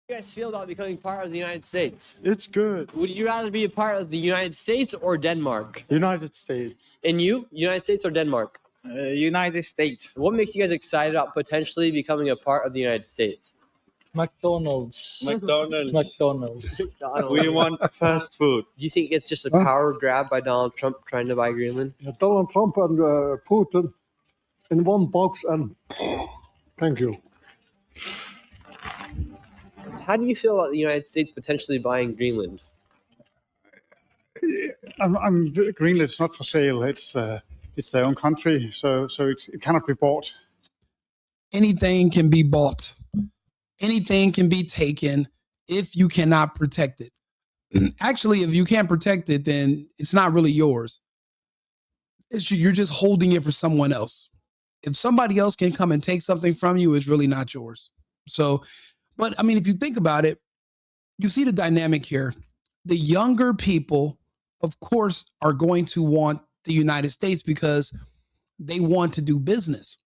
You guys feel about becoming part of the United States? It's good. Would you rather be a part of the United States or Denmark? United States. And you, United States or Denmark? United States. What makes you guys excited about potentially becoming a part of the United States? McDonald's. McDonald's. We want fast food. Do you think it's just a power grab by Donald Trump trying to buy Greenland? Donald Trump and Putin in one box, and thank you. How do you feel about the United States potentially buying Greenland? Greenland's not for sale. It's their own country, so it cannot be bought. Anything can be bought. Anything can be taken if you cannot protect it. Actually, if you can't protect it, then it's not really yours. You're just holding it for someone else. If somebody else can come and take something from you, it's really not yours. So, but I mean, if you think about it, you see the dynamic here. The younger people, of course, are going to want the United States because they want to do business.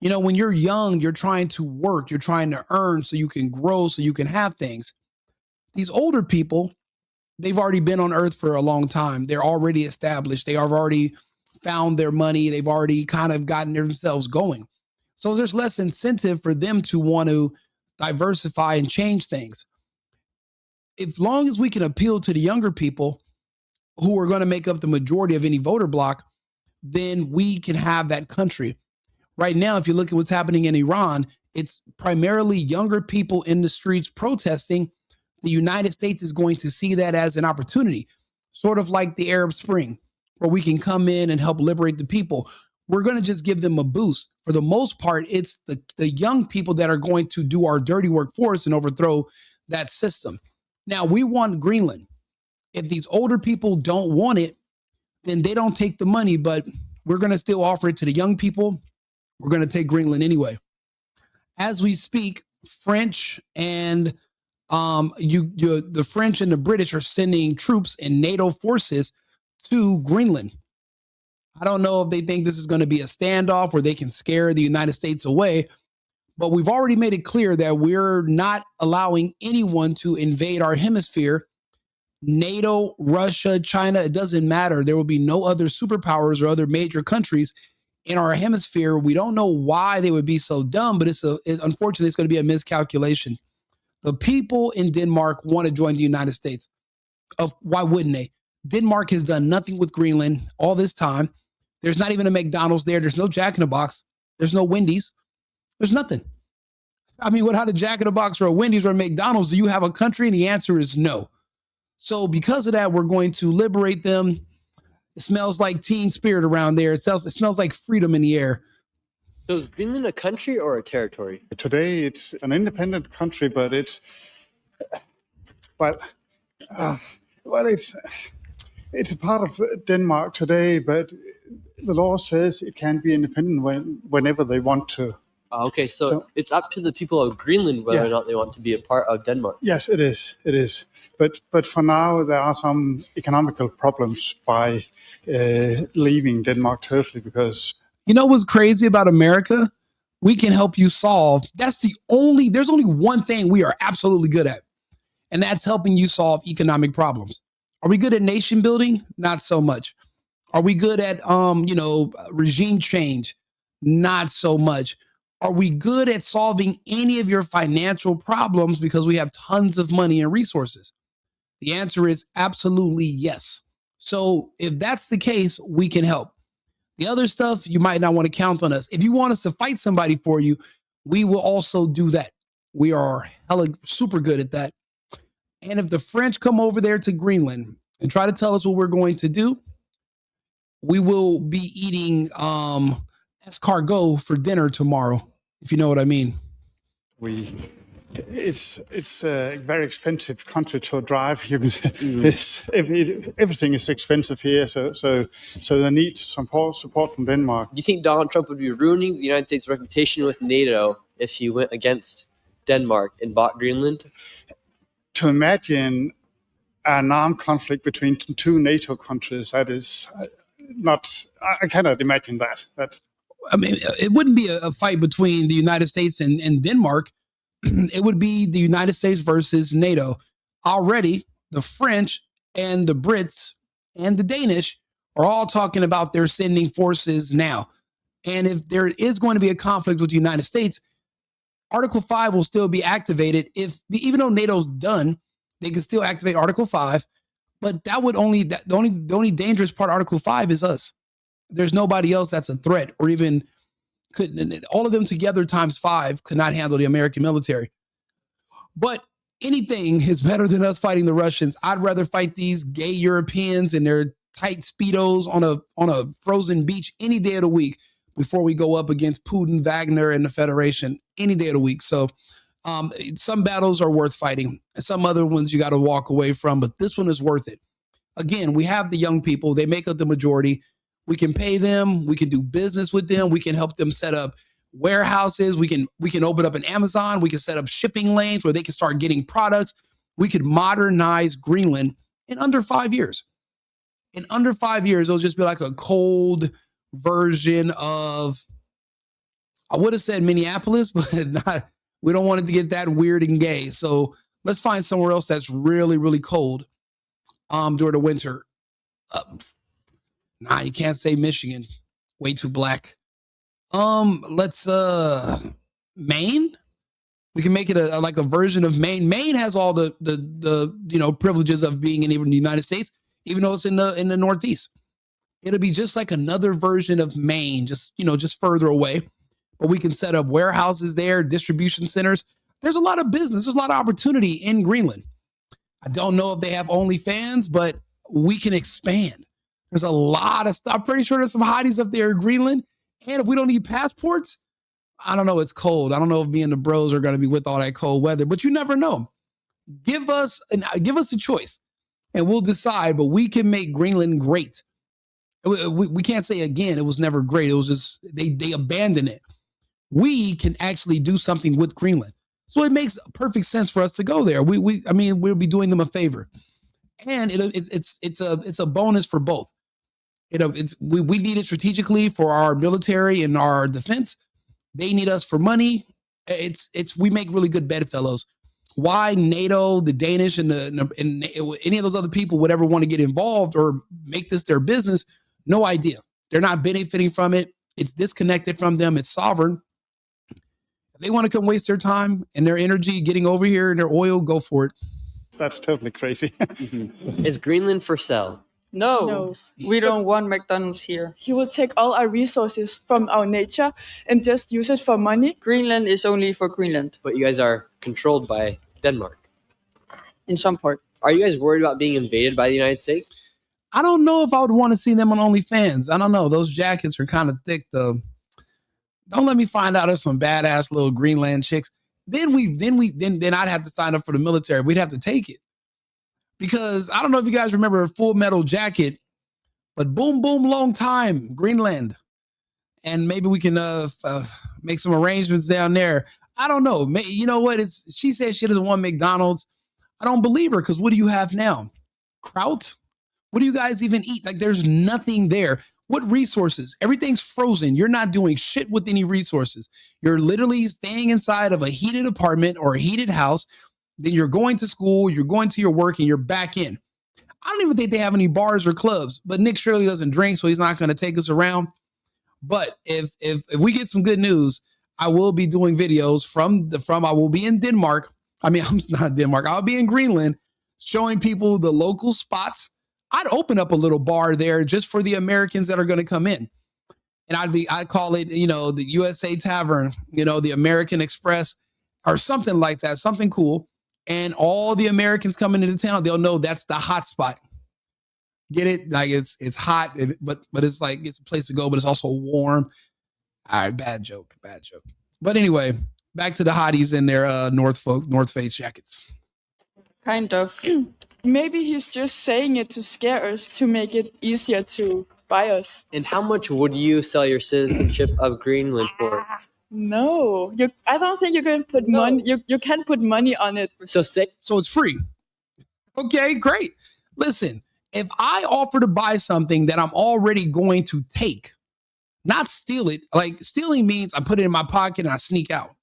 You know, when you're young, you're trying to work, you're trying to earn so you can grow, so you can have things. These older people, they've already been on earth for a long time. They're already established. They have already found their money. They've already kind of gotten themselves going. So there's less incentive for them to want to diversify and change things. As long as we can appeal to the younger people who are going to make up the majority of any voter bloc, then we can have that country. Right now, if you look at what's happening in Iran, it's primarily younger people in the streets protesting. The United States is going to see that as an opportunity, sort of like the Arab Spring, where we can come in and help liberate the people. We're going to just give them a boost. For the most part, it's the young people that are going to do our dirty work for us and overthrow that system. Now, we want Greenland. If these older people don't want it, then they don't take the money, but we're going to still offer it to the young people. We're going to take Greenland anyway. As we speak, French and the French and the British are sending troops and NATO forces to Greenland. I don't know if they think this is going to be a standoff where they can scare the United States away, but we've already made it clear that we're not allowing anyone to invade our hemisphere. NATO, Russia, China, it doesn't matter. There will be no other superpowers or other major countries in our hemisphere. We don't know why they would be so dumb, but unfortunately, it's going to be a miscalculation. The people in Denmark want to join the United States. Why wouldn't they? Denmark has done nothing with Greenland all this time. There's not even a McDonald's there. There's no Jack in the Box. There's no Wendy's. There's nothing. I mean, without a Jack in the Box or a Wendy's or a McDonald's, do you have a country? And the answer is no. So because of that, we're going to liberate them. It smells like teen spirit around there. It smells like freedom in the air. So is Greenland a country or a territory? Today, it's an independent country, but it's a part of Denmark today. But the law says it can be independent whenever they want to. Okay, so it's up to the people of Greenland whether or not they want to be a part of Denmark. Yes, it is. It is. But for now, there are some economical problems by leaving Denmark totally because... You know what's crazy about America? We can help you solve. There's only one thing we are absolutely good at, and that's helping you solve economic problems. Are we good at nation building? Not so much. Are we good at, regime change? Not so much. Are we good at solving any of your financial problems because we have tons of money and resources? The answer is absolutely yes. So if that's the case, we can help. The other stuff, you might not want to count on us. If you want us to fight somebody for you, we will also do that. We are super good at that. And if the French come over there to Greenland and try to tell us what we're going to do, we will be eating escargot for dinner tomorrow, if you know what I mean. It's a very expensive country to drive. Everything is expensive here, so they need some support from Denmark. Do you think Donald Trump would be ruining the United States' reputation with NATO if he went against Denmark and bought Greenland? To imagine an armed conflict between two NATO countries, that is not. I cannot imagine that. I mean, it wouldn't be a fight between the United States and Denmark. it would be the United States versus NATO. Already, the French and the Brits and the Danish are all talking about they're sending forces now. And if there is going to be a conflict with the United States, Article 5 will still be activated. Even though NATO's done, they can still activate Article 5. But that would the only dangerous part of Article 5 is us. There's nobody else that's a threat, or even all of them together times 5 could not handle the American military. But anything is better than us fighting the Russians. I'd rather fight these gay Europeans in their tight Speedos on a frozen beach any day of the week before we go up against Putin, Wagner, and the Federation any day of the week. So some battles are worth fighting. Some other ones you got to walk away from, but this one is worth it. Again, we have the young people. They make up the majority. We can pay them. We can do business with them. We can help them set up warehouses. We can open up an Amazon. We can set up shipping lanes where they can start getting products. We could modernize Greenland in under 5 years. In under 5 years, it'll just be like a cold version of, I would have said Minneapolis, but not. We don't want it to get that weird and gay. So let's find somewhere else that's really, really cold during the winter. Nah, you can't say Michigan. Way too black. Let's Maine. We can make it like a version of Maine. Maine has all the privileges of being in even the United States, even though it's in the Northeast. It'll be just like another version of Maine, just further away. But we can set up warehouses there, distribution centers. There's a lot of business. There's a lot of opportunity in Greenland. I don't know if they have OnlyFans, but we can expand. There's a lot of stuff. I'm pretty sure there's some hotties up there in Greenland. And if we don't need passports, I don't know. It's cold. I don't know if me and the bros are going to be with all that cold weather, but you never know. Give us a choice and we'll decide, but we can make Greenland great. We can't say again, it was never great. It was just, they abandoned it. We can actually do something with Greenland. So it makes perfect sense for us to go there. We'll be doing them a favor. And it's a bonus for both. We need it strategically for our military and our defense. They need us for money. We make really good bedfellows. Why NATO, the Danish, and any of those other people would ever want to get involved or make this their business? No idea. They're not benefiting from it. It's disconnected from them. It's sovereign. If they want to come waste their time and their energy getting over here and their oil, go for it. That's totally crazy. Is Greenland for sale? No, we don't want McDonald's here. He will take all our resources from our nature and just use it for money. Greenland is only for Greenland. But you guys are controlled by Denmark. In some part. Are you guys worried about being invaded by the United States? I don't know if I would want to see them on OnlyFans. I don't know. Those jackets are kind of thick, though. Don't let me find out there's some badass little Greenland chicks. Then I'd have to sign up for the military. We'd have to take it. Because I don't know if you guys remember Full Metal Jacket, but boom, boom, long time, Greenland. And maybe we can make some arrangements down there. I don't know. You know what? She said she doesn't want McDonald's. I don't believe her, because what do you have now? Kraut? What do you guys even eat? Like, there's nothing there. What resources? Everything's frozen. You're not doing shit with any resources. You're literally staying inside of a heated apartment or a heated house. Then you're going to school, you're going to your work, and you're back in. I don't even think they have any bars or clubs, but Nick Shirley doesn't drink, so he's not going to take us around. But if we get some good news, I will be doing videos I will be in Denmark. I'm not Denmark. I'll be in Greenland showing people the local spots. I'd open up a little bar there just for the Americans that are going to come in. And I'd call it, the USA Tavern, the American Express or something like that, something cool. And all the Americans coming into town, they'll know that's the hot spot. Get it? Like it's hot, but it's like it's a place to go, but it's also warm. All right, bad joke. But anyway, back to the hotties in their North Face jackets. Kind of. Maybe he's just saying it to scare us, to make it easier to buy us. And how much would you sell your citizenship of Greenland for? No, I don't think you can put money. You can't put money on it. So it's free. Okay, great. Listen, if I offer to buy something that I'm already going to take, not steal it. Like, stealing means I put it in my pocket and I sneak out.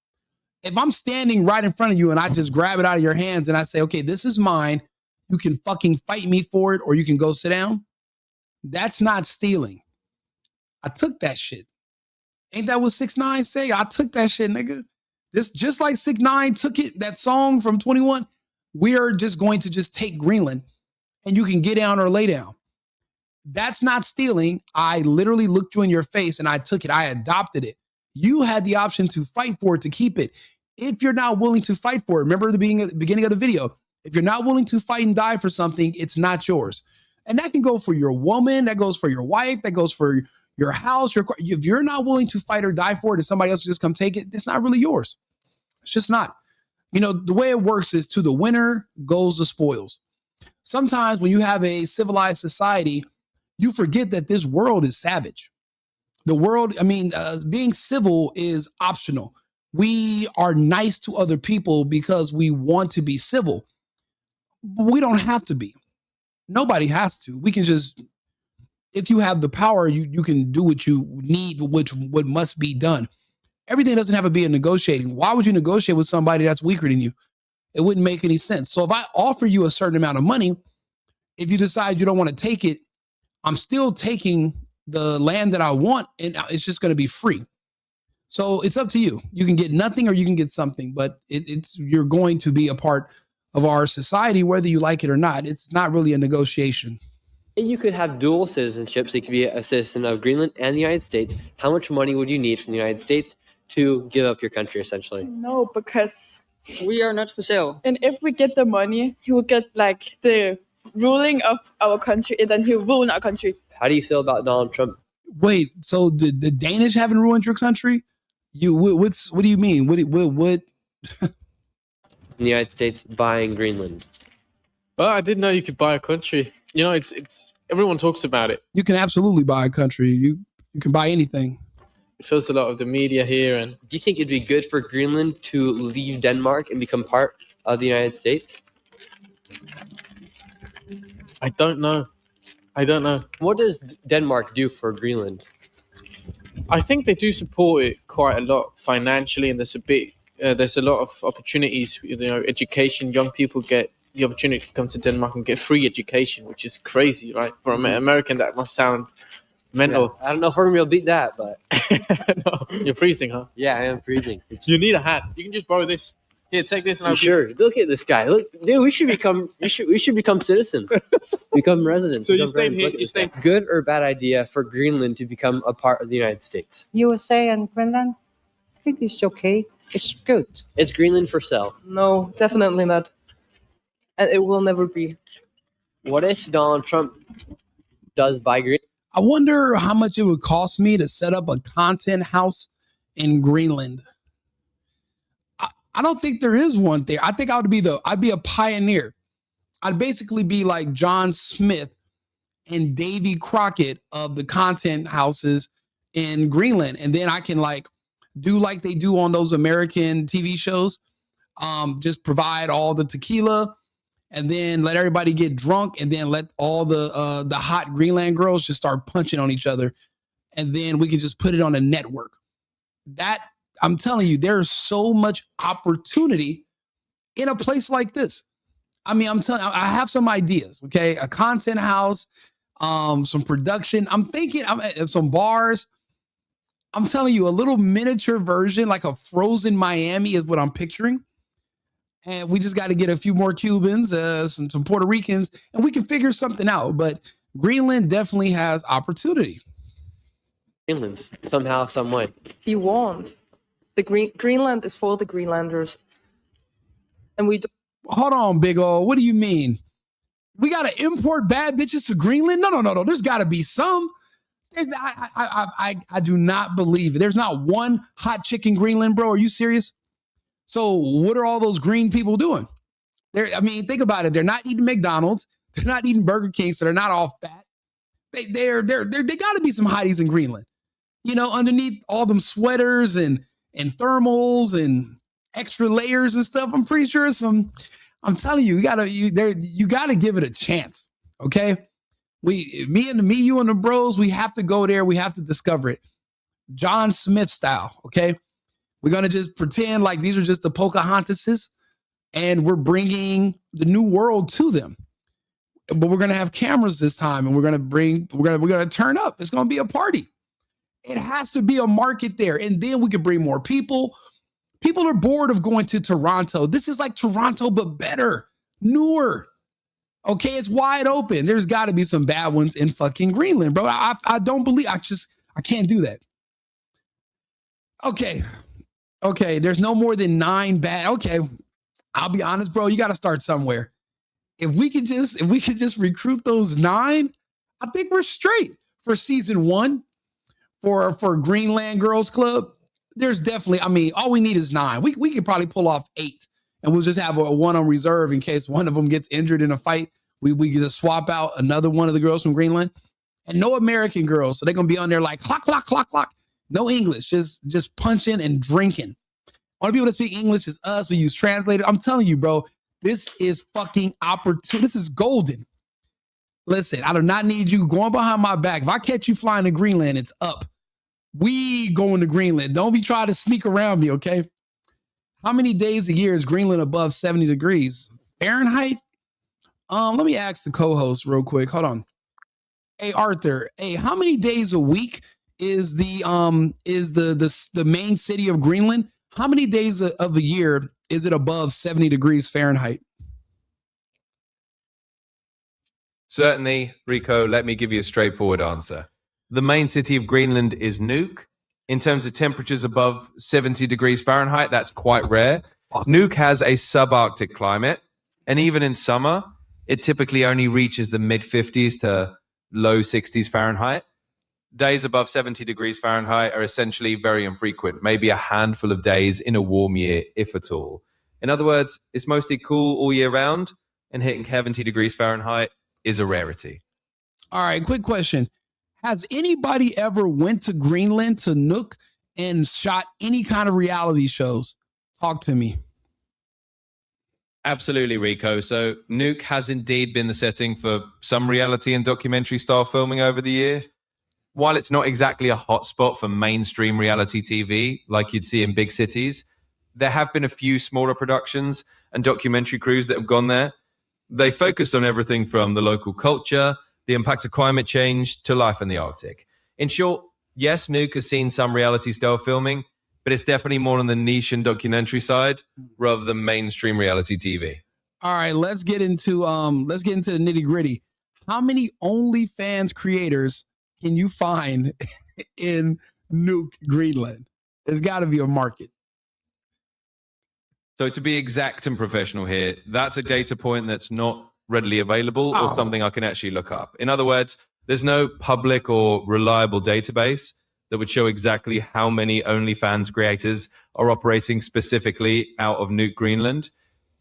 If I'm standing right in front of you and I just grab it out of your hands and I say, okay, this is mine, you can fucking fight me for it or you can go sit down. That's not stealing. I took that shit. Ain't that what 6ix9ine say? I took that shit, nigga. Just like 6ix9ine took it, that song from 21, we are just going to just take Greenland and you can get down or lay down. That's not stealing. I literally looked you in your face and I took it. I adopted it. You had the option to fight for it, to keep it. If you're not willing to fight for it, remember the beginning of the video, if you're not willing to fight and die for something, it's not yours. And that can go for your woman, that goes for your wife, that goes for your house, your car. If you're not willing to fight or die for it and somebody else just come take it, it's not really yours. It's just not. You know, the way it works is to the winner goes the spoils. Sometimes when you have a civilized society, you forget that this world is savage. The world, being civil is optional. We are nice to other people because we want to be civil. But we don't have to be. Nobody has to. We can just, if you have the power, you can do what you need, what must be done. Everything doesn't have to be a negotiating. Why would you negotiate with somebody that's weaker than you? It wouldn't make any sense. So if I offer you a certain amount of money, if you decide you don't want to take it, I'm still taking the land that I want, and it's just going to be free. So it's up to you. You can get nothing or you can get something, but you're going to be a part of our society, whether you like it or not. It's not really a negotiation. And you could have dual citizenship, so you could be a citizen of Greenland and the United States. How much money would you need from the United States to give up your country, essentially? No, because We are not for sale. and if we get the money, he will get like the ruling of our country, and then he'll ruin our country. How do you feel about Donald Trump? Wait, so the Danish haven't ruined your country? What do you mean? What? The United States buying Greenland? Well, I didn't know you could buy a country. You know, it's everyone talks about it. You can absolutely buy a country. You can buy anything. It fills a lot of the media here, and Do you think it'd be good for Greenland to leave Denmark and become part of the United States? I don't know. What does Denmark do for Greenland? I think they do support it quite a lot financially, and there's a lot of opportunities. You know, education. Young people get the opportunity to come to Denmark and get free education, which is crazy, right? For an American, that must sound mental. Yeah, I don't know if we're gonna be able to beat that, but No, you're freezing, huh? yeah, I am freezing. You need a hat. You can just borrow this. Here, take this. And I'm sure. Look at this guy. Look, dude, we should become citizens, become residents. So you become staying friends. here? Look at You this guy. staying? Good or bad idea for Greenland to become a part of the United States? USA and Greenland, I think it's okay. It's good. It's Greenland for sale. No, definitely not. And it will never be. What if Donald Trump does buy Greenland? I wonder how much it would cost me to set up a content house in Greenland. I don't think there is one there. I think I'd be a pioneer. I'd basically be like John Smith and Davy Crockett of the content houses in Greenland. And then I can do like they do on those American TV shows. Just provide all the tequila and then let everybody get drunk and then let all the hot Greenland girls just start punching on each other. And then we can just put it on a network. That, I'm telling you, there's so much opportunity in a place like this. I mean, I have some ideas, okay? A content house, some production. I'm thinking some bars. I'm telling you, a little miniature version, like a frozen Miami is what I'm picturing. And we just got to get a few more Cubans, some Puerto Ricans, and we can figure something out. But Greenland definitely has opportunity. Greenland, somehow, some way. He won't. Greenland is for the Greenlanders. And we Hold on, big ol'. What do you mean? We got to import bad bitches to Greenland? No. There's got to be some. I do not believe it. There's not one hot chick in Greenland, bro. Are you serious? So what are all those green people doing? Think about it. They're not eating McDonald's. They're not eating Burger King, so they're not all fat. They got to be some hotties in Greenland. You know, underneath all them sweaters and thermals and extra layers and stuff. I'm pretty sure I'm telling you, you gotta give it a chance. Okay. Me, you and the bros, we have to go there. We have to discover it. John Smith style. Okay. We're going to just pretend like these are just the Pocahontases and we're bringing the new world to them. But we're going to have cameras this time and we're going to turn up. It's going to be a party. It has to be a market there. And then we can bring more people. People are bored of going to Toronto. This is like Toronto, but better, newer. Okay, it's wide open. There's got to be some bad ones in fucking Greenland, bro. I don't believe, I can't do that. Okay, there's no more than 9 bad. Okay, I'll be honest, bro. You got to start somewhere. If we could just recruit those 9, I think we're straight for season 1 for Greenland Girls Club. There's definitely, I mean, all we need is 9. We could probably pull off 8. And we'll just have a 1 on reserve in case one of them gets injured in a fight. We can just swap out another one of the girls from Greenland. And no American girls. So they're going to be on there like, clock, clock, clock, clock. No English, just punching and drinking. Only people that speak English is us. We use translator. I'm telling you, bro, this is fucking opportunity. This is golden. Listen, I do not need you going behind my back. If I catch you flying to Greenland, it's up. We going to Greenland. Don't be trying to sneak around me, okay? How many days a year is Greenland above 70 degrees Fahrenheit? Let me ask the co-host real quick. Hold on. Hey, Arthur. Hey, how many days a week is the main city of Greenland? How many days of the year is it above 70 degrees Fahrenheit? Certainly, Rico, let me give you a straightforward answer. The main city of Greenland is Nuuk. In terms of temperatures above 70 degrees Fahrenheit, that's quite rare. Nuuk has a subarctic climate, and even in summer, it typically only reaches the mid-50s to low 60s Fahrenheit. Days above 70 degrees Fahrenheit are essentially very infrequent, maybe a handful of days in a warm year, if at all. In other words, it's mostly cool all year round, and hitting 70 degrees Fahrenheit is a rarity. All right, quick question. Has anybody ever went to Greenland, to Nuuk, and shot any kind of reality shows? Talk to me. Absolutely, Rico. So Nuuk has indeed been the setting for some reality and documentary style filming over the year. While it's not exactly a hotspot for mainstream reality TV like you'd see in big cities, there have been a few smaller productions and documentary crews that have gone there. They focused on everything from the local culture, the impact of climate change, to life in the Arctic. In short, yes, Nuuk has seen some reality-style filming, but it's definitely more on the niche and documentary side rather than mainstream reality TV. All right, let's get into the nitty-gritty. How many OnlyFans creators can you find in Nuuk, Greenland? There's got to be a market. So to be exact and professional here, that's a data point that's not readily available or something I can actually look up. In other words, there's no public or reliable database that would show exactly how many OnlyFans creators are operating specifically out of Nuuk, Greenland.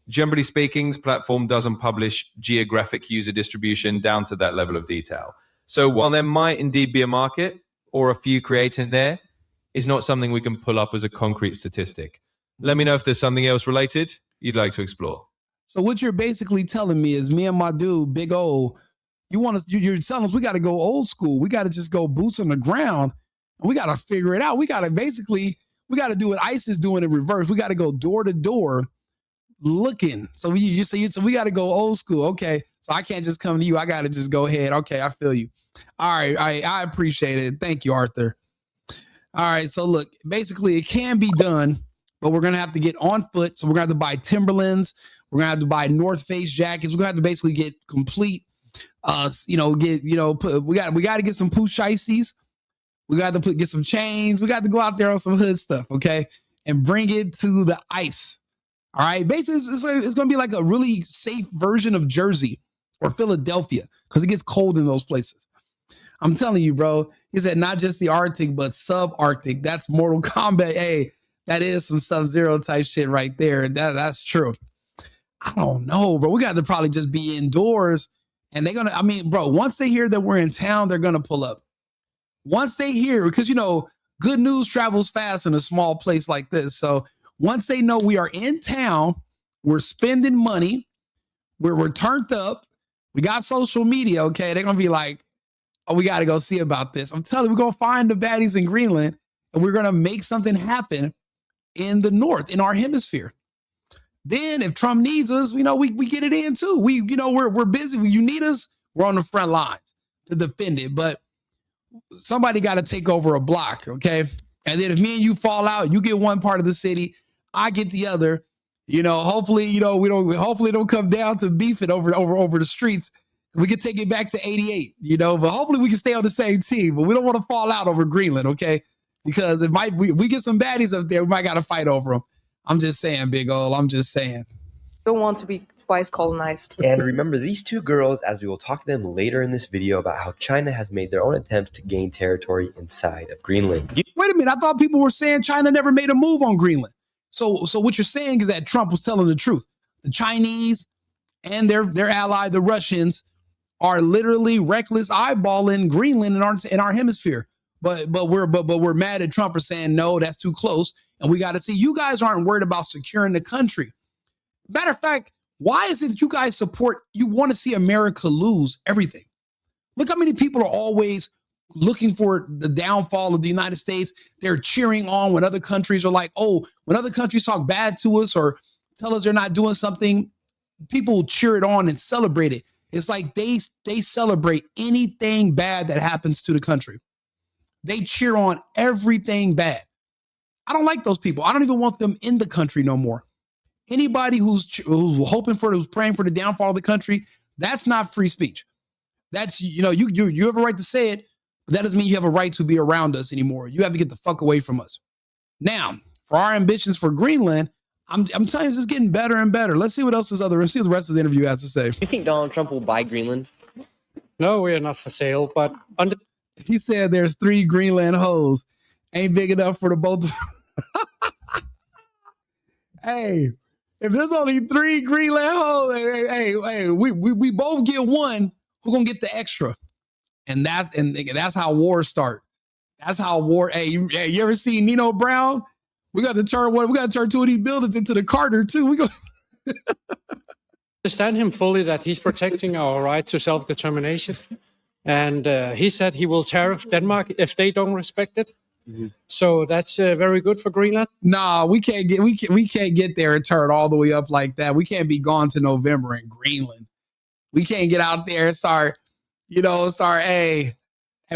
Generally speaking, the platform doesn't publish geographic user distribution down to that level of detail. So while there might indeed be a market or a few creators there, it's not something we can pull up as a concrete statistic. Let me know if there's something else related you'd like to explore. So what you're basically telling me is me and my dude, Big O, you're telling us we got to go old school. We got to just go boots on the ground. And we got to figure it out. We got to do what ICE is doing in reverse. We got to go door to door looking. So we got to go old school. Okay. So I can't just come to you. I got to just go ahead. Okay. I feel you. All right. I appreciate it. Thank you, Arthur. All right. So look, basically it can be done, but we're going to have to get on foot. So we're going to have to buy Timberlands. We're going to have to buy North Face jackets. We're going to have to basically get complete, we got to get some pooch ices. We got to get some chains. We got to go out there on some hood stuff. Okay. And bring it to the ice. All right. Basically, it's going to be like a really safe version of Jersey or Philadelphia because it gets cold in those places. I'm telling you, bro. He said not just the Arctic, but subarctic. That's Mortal Kombat. Hey, that is some Sub-Zero type shit right there. That's true. I don't know, bro. We got to probably just be indoors and they're going to, bro, once they hear that we're in town, they're going to pull up. Once they hear, because, good news travels fast in a small place like this. So once they know we are in town, we're spending money, we're turned up, we got social media, okay, they're going to be like, oh, we got to go see about this. I'm telling you, we're going to find the baddies in Greenland and we're going to make something happen in the north, in our hemisphere. Then if Trump needs us, we get it in too. We're busy. When you need us, we're on the front lines to defend it. But somebody got to take over a block, okay? And then if me and you fall out, you get one part of the city, I get the other. Hopefully, hopefully it don't come down to beefing over the streets. We can take it back to 88, but hopefully we can stay on the same team. But we don't want to fall out over Greenland, okay? Because we get some baddies up there, we might got to fight over them. I'm just saying, big ol'. I'm just saying. Don't want to be twice colonized. And remember, these two girls, as we will talk to them later in this video about how China has made their own attempt to gain territory inside of Greenland. Wait a minute. I thought people were saying China never made a move on Greenland. So what you're saying is that Trump was telling the truth. The Chinese and their ally, the Russians, are literally reckless eyeballing Greenland in our hemisphere. But we're mad at Trump for saying, no, that's too close. And we got to see, you guys aren't worried about securing the country. Matter of fact, why is it that you guys you want to see America lose everything? Look how many people are always looking for the downfall of the United States. They're cheering on when other countries are like, oh, when other countries talk bad to us or tell us they're not doing something, people cheer it on and celebrate it. It's like they celebrate anything bad that happens to the country. They cheer on everything bad. I don't like those people. I don't even want them in the country no more. Anybody who's praying for the downfall of the country, that's not free speech. That's, you have a right to say it, but that doesn't mean you have a right to be around us anymore. You have to get the fuck away from us. Now, for our ambitions for Greenland, I'm telling you, it's getting better and better. Let's see what else is let's see what the rest of the interview has to say. Do you think Donald Trump will buy Greenland? No, we are not for sale, but he said there's 3 Greenland hoes. Ain't big enough for the both. Hey, if there's only 3 Greenland hoes, hey, we both get one. Who gonna get the extra? And that's how wars start. That's how war. Hey, you ever seen Nino Brown? We got to turn 2 of these buildings into the Carter too. We go. understand him fully that he's protecting our right to self-determination. And he said he will tariff Denmark if they don't respect it. Mm-hmm. So that's very good for Greenland. Nah, we can't get there and turn all the way up like that. We can't be gone to November in Greenland. We can't get out there and start, and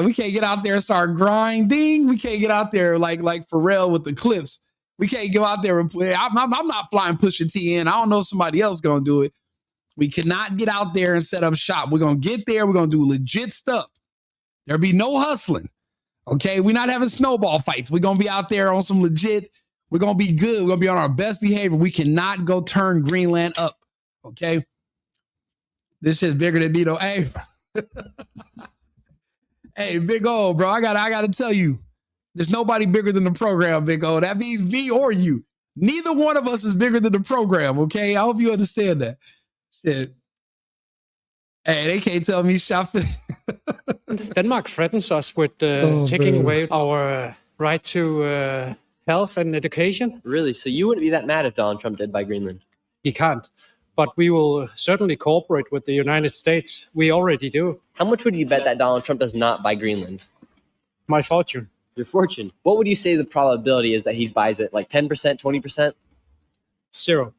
we can't get out there and start grinding. We can't get out there like Pharrell with the clips. We can't go out there and play. I'm not flying Pusha T in. I don't know if somebody else gonna do it. We cannot get out there and set up shop. We're gonna get there. We're gonna do legit stuff. There'll be no hustling. Okay, we're not having snowball fights. We're gonna be out there on some legit. We're gonna be good. We're gonna be on our best behavior. We cannot go turn Greenland up. Okay, this shit's bigger than Nito. Hey, hey, Big O, bro. I gotta tell you, there's nobody bigger than the program, Big O. That means me or you. Neither one of us is bigger than the program. Okay, I hope you understand that. Shit. Hey, they can't tell me shop. Denmark threatens us with taking away our right to health and education. Really? So you wouldn't be that mad if Donald Trump did buy Greenland? He can't. But we will certainly cooperate with the United States. We already do. How much would you bet that Donald Trump does not buy Greenland? My fortune. Your fortune. What would you say the probability is that he buys it? Like 10%, 20%? Zero.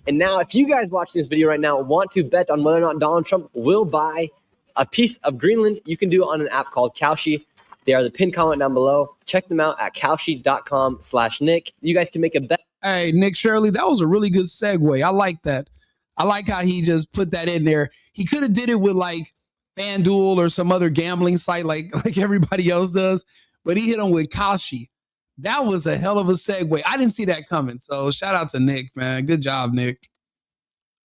And now, if you guys watching this video right now want to bet on whether or not Donald Trump will buy a piece of Greenland, you can do it on an app called Kalshi. They are the pinned comment down below. Check them out at kalshi.com/Nick. You guys can make a bet. Hey, Nick Shirley, that was a really good segue. I like that. I like how he just put that in there. He could have did it with like FanDuel or some other gambling site like everybody else does, but he hit him with Kalshi. That was a hell of a segue. I didn't see that coming. So shout out to Nick, man. Good job, Nick.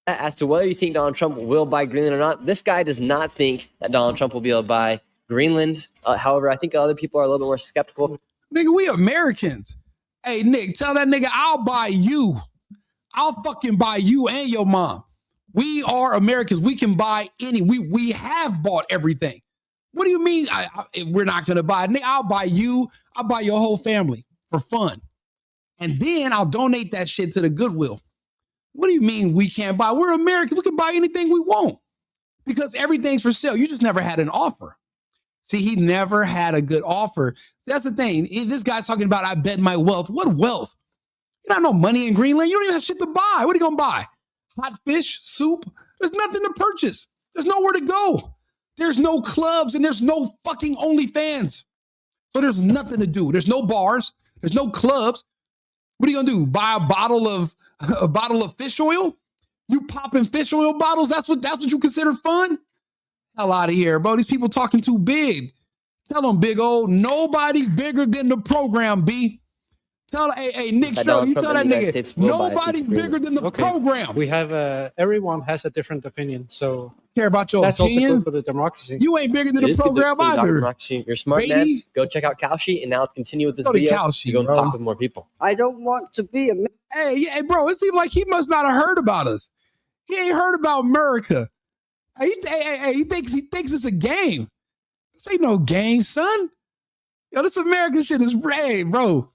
As to whether you think Donald Trump will buy Greenland or not, this guy does not think that Donald Trump will be able to buy Greenland. However, I think other people are a little bit more skeptical. Nigga, we Americans. Hey, Nick, tell that nigga I'll buy you. I'll fucking buy you and your mom. We are Americans. We can buy any. We have bought everything. What do you mean we're not going to buy it? Nigga, I'll buy you. I'll buy your whole family for fun. And then I'll donate that shit to the Goodwill. What do you mean we can't buy? We're Americans. We can buy anything we want because everything's for sale. You just never had an offer. See, he never had a good offer. That's the thing. This guy's talking about, I bet my wealth. What wealth? You don't have no money in Greenland. You don't even have shit to buy. What are you going to buy? Hot fish, soup? There's nothing to purchase. There's nowhere to go. There's no clubs and there's no fucking OnlyFans. So there's nothing to do. There's no bars. There's no clubs. What are you going to do? Buy a bottle of fish oil? You popping fish oil bottles? That's what you consider fun? Hell out of here, bro. These people talking too big. Tell them, big old, nobody's bigger than the program, B. Tell, hey, Nick Shirley, you tell that nigga, nobody's bigger than the program. We have, everyone has a different opinion, so care about your that's opinion. also good for the democracy. You ain't bigger than the program either. Democracy. You're smart, man. Go check out Kalshi, and now let's continue with this Go to video. Kalshi, Go and bro. talk with more people. I don't want to be a. Hey, bro, it seems like he must not have heard about us. He ain't heard about America. He thinks it's a game. This ain't no game, son. Yo, this American shit is bro.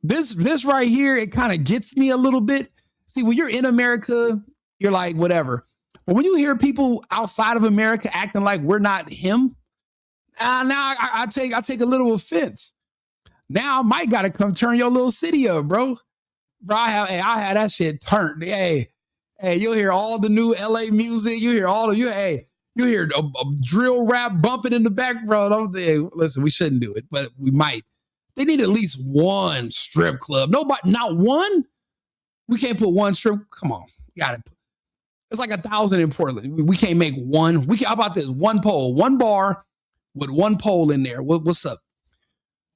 This right here, it kind of gets me a little bit. See, when you're in America, you're like, whatever. But when you hear people outside of America acting like we're not him, now I take a little offense. Now I might gotta come turn your little city up, bro. Bro, I had that shit turned. Hey, you'll hear all the new LA music. You hear you hear a drill rap bumping in the background. Listen, we shouldn't do it, but we might. They need at least one strip club. Nobody, not one. We can't put one strip. Come on, you got it. It's like 1,000 in Portland. We can't make one. How about this? One pole, one bar with one pole in there. What's up?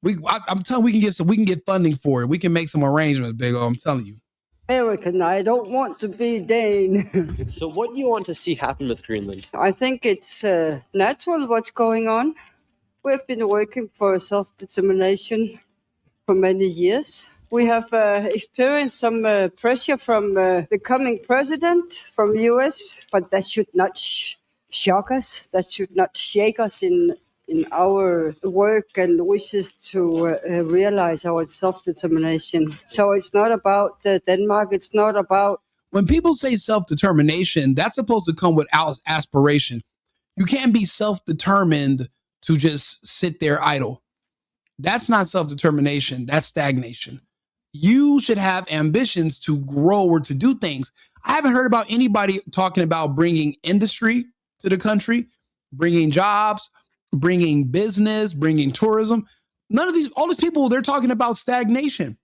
I'm telling you, we can get funding for it. We can make some arrangements, Big O. I'm telling you. American. I don't want to be Dane. So what do you want to see happen with Greenland? I think it's natural what's going on. We've been working for self-determination for many years. We have experienced some pressure from the coming president from US, but that should not shock us. That should not shake us in our work and wishes to realize our self-determination. So it's not about Denmark. It's not about... When people say self-determination, that's supposed to come without aspiration. You can't be self-determined to just sit there idle. That's not self-determination. That's stagnation. You should have ambitions to grow or to do things. I haven't heard about anybody talking about bringing industry to the country, bringing jobs, bringing business, bringing tourism. All these people, they're talking about stagnation.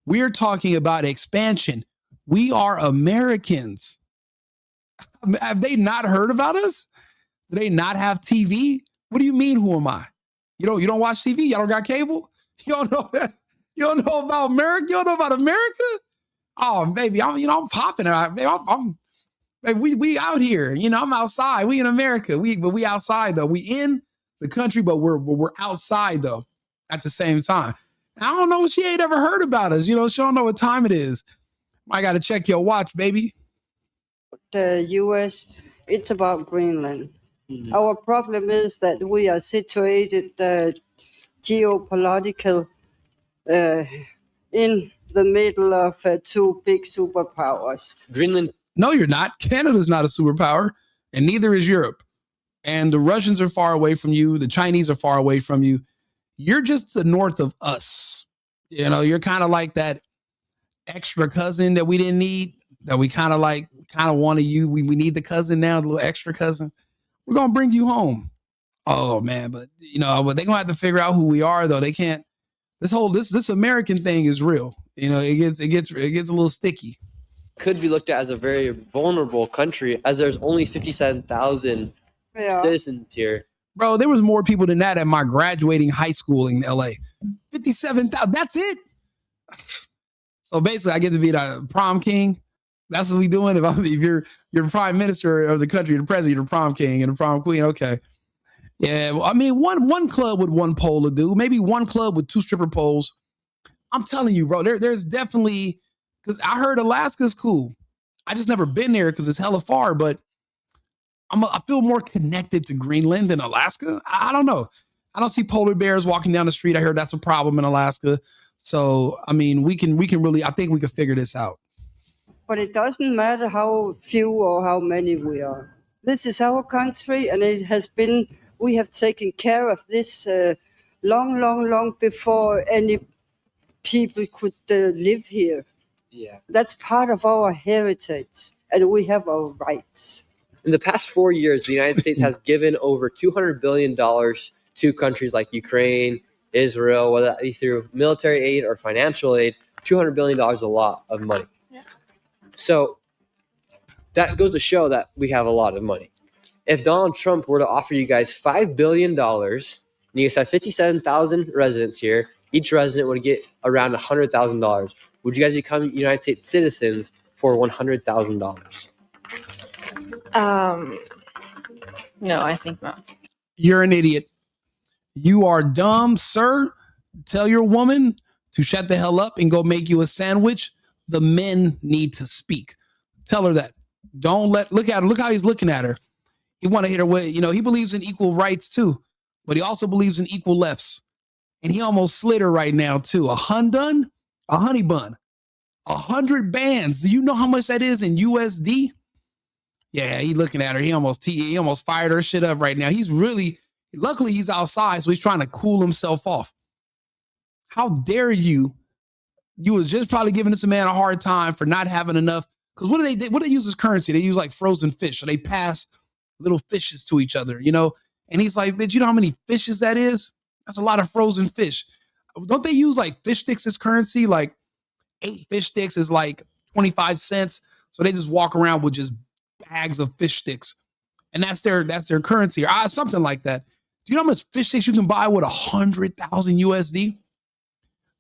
We're talking about expansion. We are Americans. Have they not heard about us? Do they not have TV? What do you mean, who am I? You don't watch TV? Y'all don't got cable? You don't know that? You don't know about America? You don't know about America? Oh, baby, I'm popping. Baby, we out here. I'm outside. We in America. But we outside though. We in the country, but we're outside though. At the same time, I don't know. She ain't ever heard about us. She don't know what time it is. I got to check your watch, baby. The U.S. It's about Greenland. Mm-hmm. Our problem is that we are situated geopolitical in the middle of two big superpowers. Greenland. No, you're not. Canada's not a superpower, and neither is Europe. And the Russians are far away from you. The Chinese are far away from you. You're just the north of us. You're kind of like that extra cousin that we didn't need, that we kind of wanted you. We need the cousin now, the little extra cousin. We're going to bring you home. Oh, man. But, but they're going to have to figure out who we are, though. They can't. This American thing is real. It gets a little sticky. Could be looked at as a very vulnerable country, as there's only 57,000 citizens here. Bro, there was more people than that at my graduating high school in LA. 57,000. That's it. So basically, I get to be the prom king. That's what we doing. If you're prime minister of the country, the president, you're the prom king and the prom queen. Okay. Yeah. Well, I mean, one club with one pole to do. Maybe one club with two stripper poles. I'm telling you, bro, there's definitely, because I heard Alaska's cool. I just never been there because it's hella far, but I feel more connected to Greenland than Alaska. I don't know. I don't see polar bears walking down the street. I heard that's a problem in Alaska. So, I mean, we can really, I think we can figure this out. But it doesn't matter how few or how many we are. This is our country, and we have taken care of this long before any people could live here. Yeah. That's part of our heritage, and we have our rights. In the past 4 years, the United States has given over $200 billion to countries like Ukraine, Israel, whether that be through military aid or financial aid. $200 billion is a lot of money. Yeah. So that goes to show that we have a lot of money. If Donald Trump were to offer you guys $5 billion, and you guys have 57,000 residents here, each resident would get around $100,000. Would you guys become United States citizens for $100,000? No, I think not. You're an idiot. You are dumb, sir. Tell your woman to shut the hell up and go make you a sandwich. The men need to speak. Tell her that. Don't look at her. Look how he's looking at her. He want to hit her with, he believes in equal rights too, but he also believes in equal lefts. And he almost slid her right now too. A honey bun, 100 bands. Do you know how much that is in USD? Yeah, he looking at her. He almost fired her shit up right now. Luckily he's outside, so he's trying to cool himself off. How dare you? You was just probably giving this man a hard time for not having enough. Because what do they use as currency? They use like frozen fish. So they pass little fishes to each other, And he's like, bitch, you know how many fishes that is? That's a lot of frozen fish. Don't they use like fish sticks as currency? Like 8 fish sticks is like 25 cents. So they just walk around with just bags of fish sticks. And that's their currency or something like that. Do you know how much fish sticks you can buy with 100,000 USD?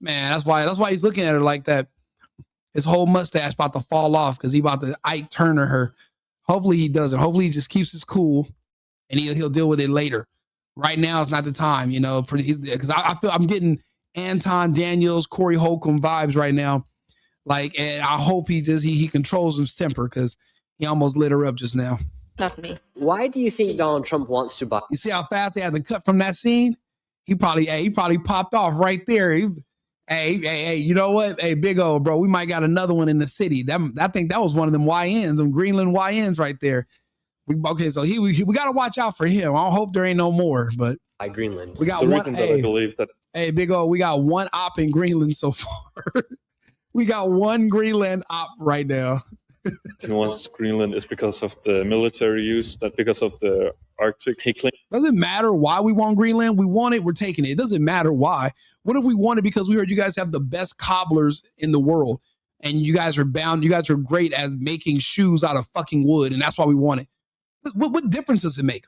Man, that's why he's looking at her like that. His whole mustache about to fall off because he about to Ike Turner her. Hopefully he doesn't. Hopefully he just keeps his cool and he'll deal with it later. Right now is not the time, because I feel I'm getting Anton Daniels, Corey Holcomb vibes right now. And I hope he controls his temper because he almost lit her up just now. Not me. Why do you think Donald Trump wants to buy? You see how fast they had to cut from that scene? He probably popped off right there. Hey, you know what? Hey, big O, bro, we might got another one in the city. I think that was one of them YNs, them Greenland YNs right there. So we got to watch out for him. I hope there ain't no more, but by Greenland. We got the one. reason that I believe that. Hey, big O, we got one op in Greenland so far. We got one Greenland op right now. He wants Greenland is because of the military use, not because of the Arctic. He claims. Doesn't matter why we want Greenland. We want it. We're taking it. It doesn't matter why. What if we want it because we heard you guys have the best cobblers in the world and you guys are bound. You guys are great at making shoes out of fucking wood. And that's why we want it. What difference does it make?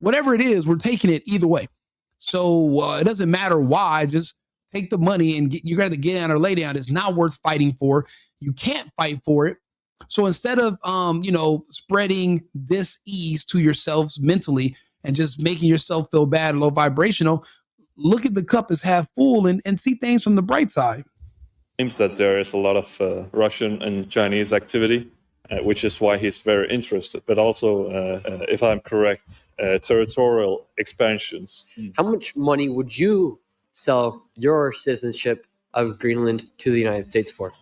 Whatever it is, we're taking it either way. So it doesn't matter why. Just take the money and you got to get down or lay down. It's not worth fighting for. You can't fight for it. So instead of, spreading dis-ease to yourselves mentally and just making yourself feel bad, low vibrational, look at the cup as half full and see things from the bright side. Seems that there is a lot of Russian and Chinese activity, which is why he's very interested. But also, if I'm correct, territorial expansions. How much money would you sell your citizenship of Greenland to the United States for?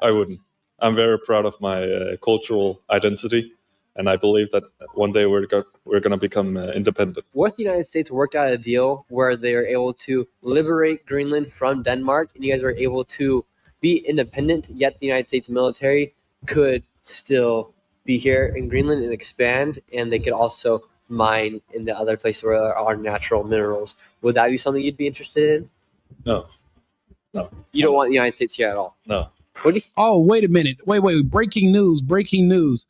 I wouldn't. I'm very proud of my cultural identity, and I believe that one day we're going to become independent. What if the United States worked out a deal where they are able to liberate Greenland from Denmark, and you guys were able to be independent, yet the United States military could still be here in Greenland and expand, and they could also mine in the other places where there are natural minerals? Would that be something you'd be interested in? No. You don't want the United States here at all? No. Oh, wait a minute. Wait. Breaking news.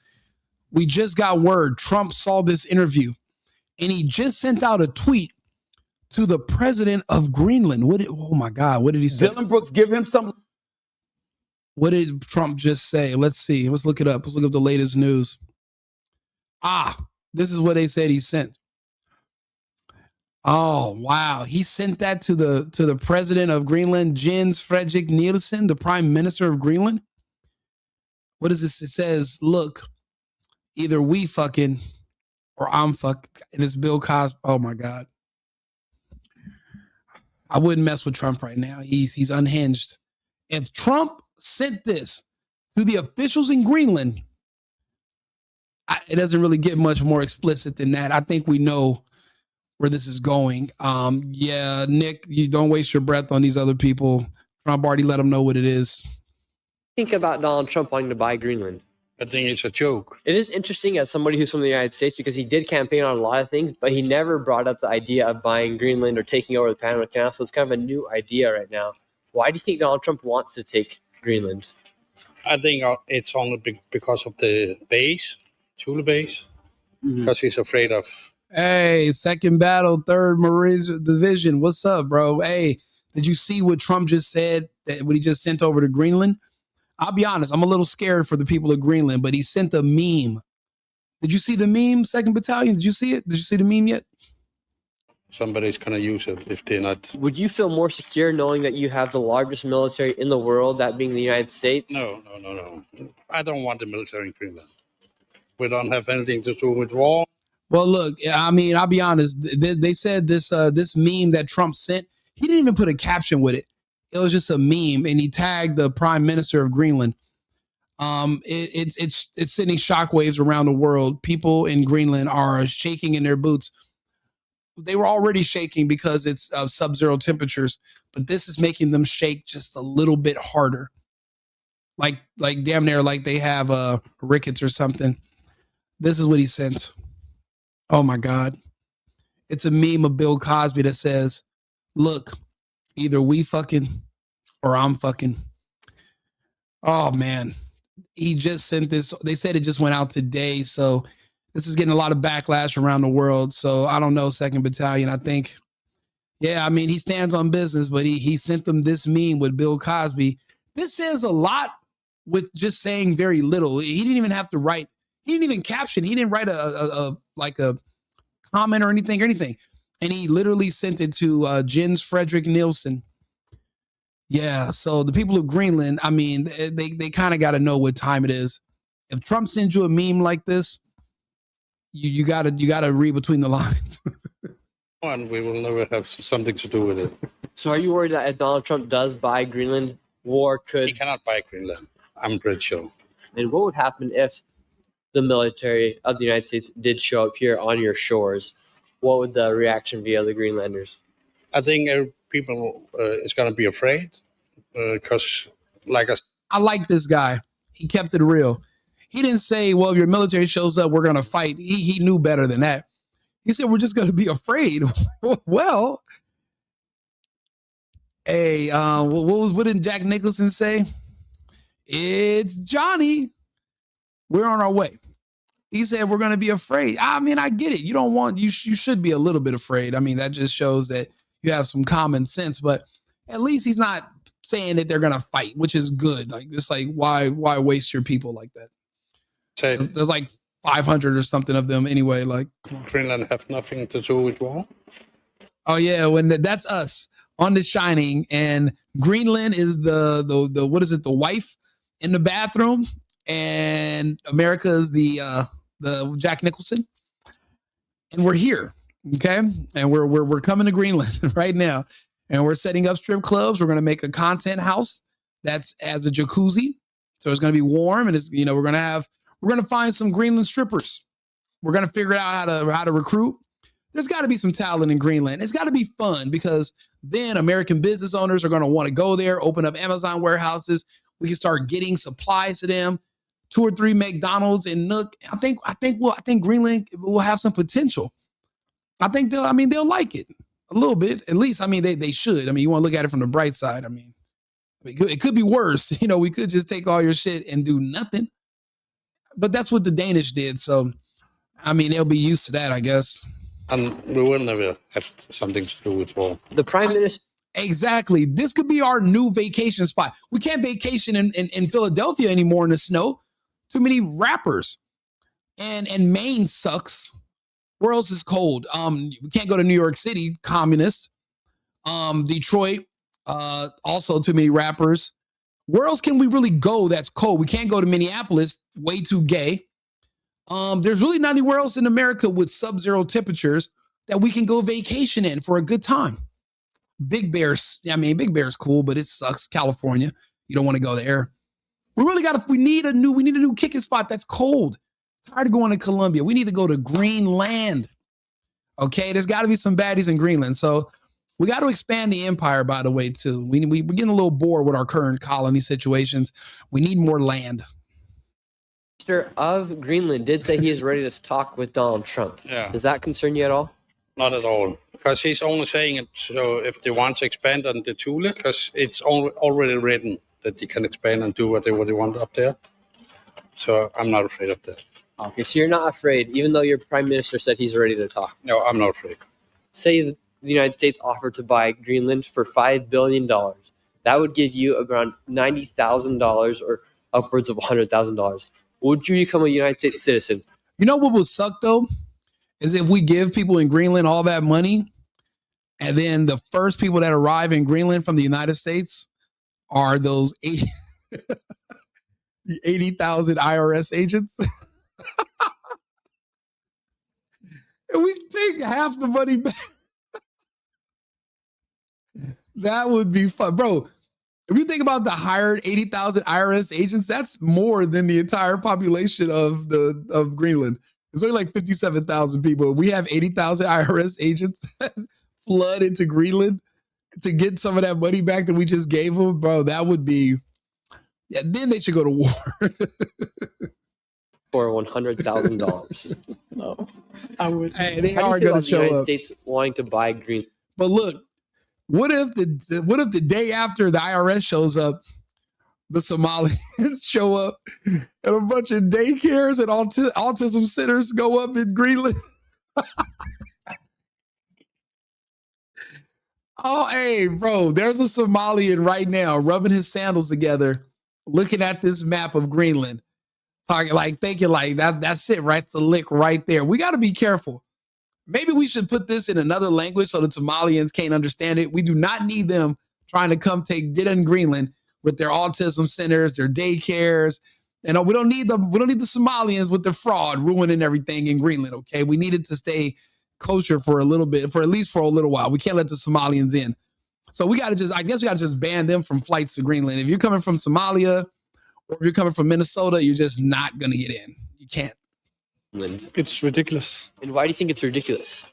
We just got word. Trump saw this interview and he just sent out a tweet to the president of Greenland. Oh my God. What did he say? Dylan Brooks, give him some. What did Trump just say? Let's see. Let's look it up. Let's look up the latest news. This is what they said he sent. Oh, wow. He sent that to the president of Greenland, Jens Frederik Nielsen, the prime minister of Greenland. What is this? It says, look, either we fucking or I'm fucking. And it's Bill Cosby. Oh, my God. I wouldn't mess with Trump right now. He's unhinged. If Trump sent this to the officials in Greenland, it doesn't really get much more explicit than that. I think we know where this is going. Yeah, Nick, you don't waste your breath on these other people. Trump already let him know what it is. Think about Donald Trump wanting to buy Greenland. I think it's a joke. It is interesting as somebody who's from the United States because he did campaign on a lot of things, but he never brought up the idea of buying Greenland or taking over the Panama Canal. So it's kind of a new idea right now. Why do you think Donald Trump wants to take Greenland? I think it's only because of the base, Thule base, because he's afraid of. Hey, second battle, 3rd Marine Division. What's up, bro? Hey, did you see what Trump just said, that what he just sent over to Greenland? I'll be honest, I'm a little scared for the people of Greenland, but he sent a meme. Did you see the meme, 2nd Battalion? Did you see it? Did you see the meme yet? Somebody's going to use it if they're not. Would you feel more secure knowing that you have the largest military in the world, that being the United States? No. I don't want the military in Greenland. We don't have anything to do with war. Well, look, I mean, I'll be honest. They said this meme that Trump sent, he didn't even put a caption with it. It was just a meme, and he tagged the Prime Minister of Greenland. It's sending shockwaves around the world. People in Greenland are shaking in their boots. They were already shaking because it's sub-zero temperatures, but this is making them shake just a little bit harder. Like damn near like they have rickets or something. This is what he sent. Oh my God. It's a meme of Bill Cosby that says, look, either we fucking or I'm fucking. Oh man. He just sent this. They said it just went out today. So this is getting a lot of backlash around the world. So I don't know, 2nd Battalion. I think, yeah, I mean, he stands on business, but he sent them this meme with Bill Cosby. This says a lot with just saying very little. He didn't even have to write. He didn't even caption. He didn't write a comment or anything. And he literally sent it to Jens Frederick Nielsen. Yeah. So the people of Greenland, I mean, they kind of got to know what time it is. If Trump sends you a meme like this, you gotta read between the lines. And we will never have something to do with it. So are you worried that if Donald Trump does buy Greenland, war could... He cannot buy Greenland. I'm pretty sure. And what would happen if the military of the United States did show up here on your shores? What would the reaction be of the Greenlanders? I think people is going to be afraid because, I like this guy. He kept it real. He didn't say, well, if your military shows up, we're going to fight. He knew better than that. He said, we're just going to be afraid. Well, hey, what did Jack Nicholson say? It's Johnny. We're on our way. He said, we're going to be afraid. I mean, I get it. You should be a little bit afraid. I mean, that just shows that you have some common sense, but at least he's not saying that they're going to fight, which is good. Like, just like, why waste your people like that? There's like 500 or something of them anyway. Like, Greenland have nothing to do with war. Oh yeah, that's us on The Shining, and Greenland is the what is it? The wife in the bathroom, and America is the Jack Nicholson, and we're here, okay, and we're coming to Greenland right now, and we're setting up strip clubs. We're gonna make a content house that's as a jacuzzi, so it's gonna be warm, and it's we're gonna find some Greenland strippers. We're gonna figure out how to recruit. There's got to be some talent in Greenland. It's got to be fun because then American business owners are going to want to go there, open up Amazon warehouses. We can start getting supplies to them. 2 or 3 McDonald's and Nook. I think Greenland will have some potential. I think they'll like it a little bit. At least, I mean, they should. I mean, you want to look at it from the bright side. I mean, it could be worse. You know, we could just take all your shit and do nothing. But that's what the Danish did. So, I mean, they'll be used to that, I guess. And we will never have something to do with war. The Prime Minister. Exactly. This could be our new vacation spot. We can't vacation in Philadelphia anymore in the snow. Too many rappers. And Maine sucks. Where else is cold? We can't go to New York City, communist. Detroit, also too many rappers. Where else can we really go that's cold? We can't go to Minneapolis, way too gay. There's really not anywhere else in America with sub-zero temperatures that we can go vacation in for a good time. Big Bear's cool, but it sucks. California, you don't want to go there. We need a new kicking spot that's cold. Tired of going to Colombia. We need to go to Greenland. Okay, there's got to be some baddies in Greenland. So We got to expand the empire, by the way, too. We're getting a little bored with our current colony situations. We need more land. Minister of Greenland did say he is ready to talk with Donald Trump. Yeah. Does that concern you at all? Not at all, because he's only saying it so if they want to expand on the Thule, because it's already written that they can expand and do whatever they want up there. So I'm not afraid of that. Okay, so you're not afraid, even though your prime minister said he's ready to talk. No, I'm not afraid. Say the United States offered to buy Greenland for $5 billion. That would give you around $90,000 or upwards of $100,000. Would you become a United States citizen? You know what would suck, though? Is if we give people in Greenland all that money, and then the first people that arrive in Greenland from the United States are those 80,000 IRS agents. And we take half the money back. That would be fun. Bro, if you think about the hired 80,000 IRS agents, that's more than the entire population of Greenland. It's only like 57,000 people. We have 80,000 IRS agents flood into Greenland to get some of that money back that we just gave them. Bro, that would be, yeah, then they should go to war. For $100,000. No, I would. Hey, they How are do you feel going about to the show United up. States wanting to buy Greenland? But look, what if the day after the IRS shows up, the Somalians show up and a bunch of daycares and autism centers go up in Greenland? Oh, hey, bro, there's a Somalian right now rubbing his sandals together, looking at this map of Greenland, talking like, thinking like that's it, right? It's a lick right there. We got to be careful. Maybe we should put this in another language so the Somalians can't understand it. We do not need them trying to come get in Greenland with their autism centers, their daycares. And we don't need the Somalians with their fraud ruining everything in Greenland. Okay, we need it to stay kosher for a little bit, for at least for a little while. We can't let the Somalians in. So we got to just ban them from flights to Greenland. If you're coming from Somalia or if you're coming from Minnesota, you're just not going to get in. You can't. It's ridiculous. And why do you think it's ridiculous?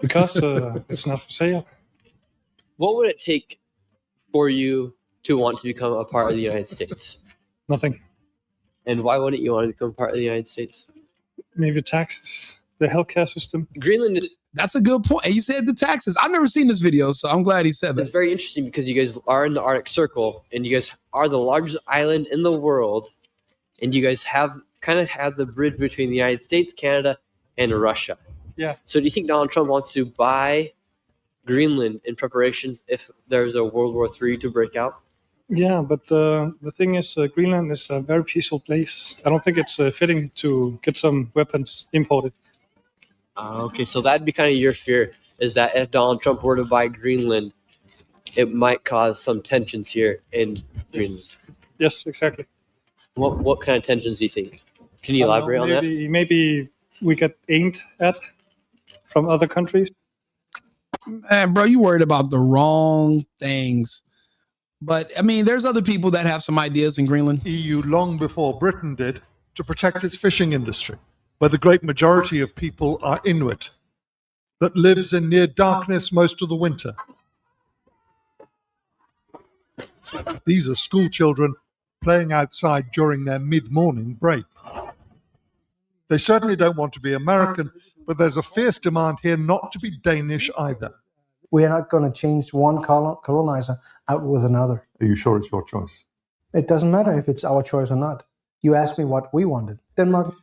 Because it's not for sale. What would it take for you to want to become a part of the United States? Nothing. And why wouldn't you want to become part of the United States? Maybe taxes, the healthcare system. Greenland. That's a good point. He said the taxes. I've never seen this video, so I'm glad he said that. It's very interesting because you guys are in the Arctic Circle and you guys are the largest island in the world. And you guys have the bridge between the United States, Canada, and Russia. Yeah. So do you think Donald Trump wants to buy Greenland in preparation if there's a World War III to break out? Yeah, but the thing is, Greenland is a very peaceful place. I don't think it's fitting to get some weapons imported. Okay, so that'd be kind of your fear, is that if Donald Trump were to buy Greenland, it might cause some tensions here in Greenland. Yes, exactly. What kind of tensions do you think? Can you elaborate on that? Maybe we get aimed at from other countries. Man, bro, you worried about the wrong things. But, I mean, there's other people that have some ideas in Greenland. EU long before Britain did to protect its fishing industry, where the great majority of people are Inuit, that lives in near darkness most of the winter. These are school children playing outside during their mid-morning break. They certainly don't want to be American, but there's a fierce demand here not to be Danish either. We are not going to change one colonizer out with another. Are you sure it's your choice? It doesn't matter if it's our choice or not. You asked me what we wanted. Denmark.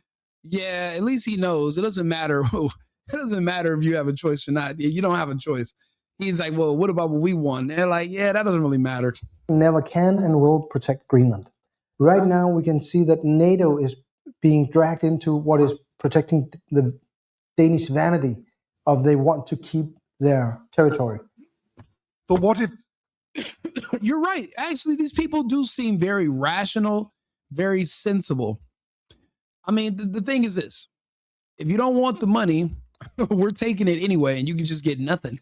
Yeah, at least he knows. It doesn't matter. It doesn't matter if you have a choice or not. You don't have a choice. He's like, well, what about what we want? They're like, yeah, that doesn't really matter. Never can and will protect Greenland. Right now, we can see that NATO is being dragged into what is protecting the Danish vanity of they want to keep their territory. But what if... You're right. Actually, these people do seem very rational, very sensible. I mean, the thing is this. If you don't want the money, we're taking it anyway, and you can just get nothing.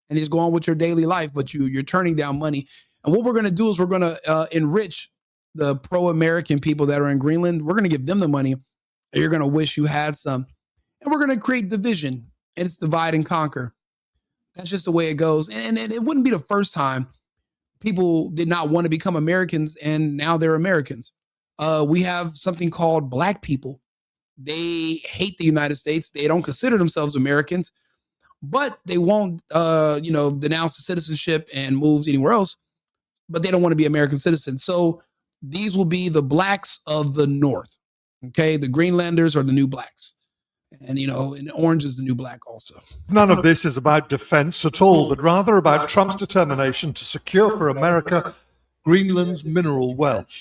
And just go on with your daily life, but you're turning down money. And what we're going to do is we're going to enrich the pro-American people that are in Greenland. We're going to give them the money, and you're going to wish you had some. And we're going to create division, and it's divide and conquer. That's just the way it goes. And it wouldn't be the first time people did not want to become Americans, and now they're Americans. We have something called Black people. They hate the United States. They don't consider themselves Americans, but they won't, denounce the citizenship and move anywhere else, but they don't want to be American citizens. So these will be the Blacks of the North. Okay. The Greenlanders are the new Blacks. And, and orange is the new black also. None of this is about defense at all, but rather about Trump's determination to secure for America Greenland's mineral wealth.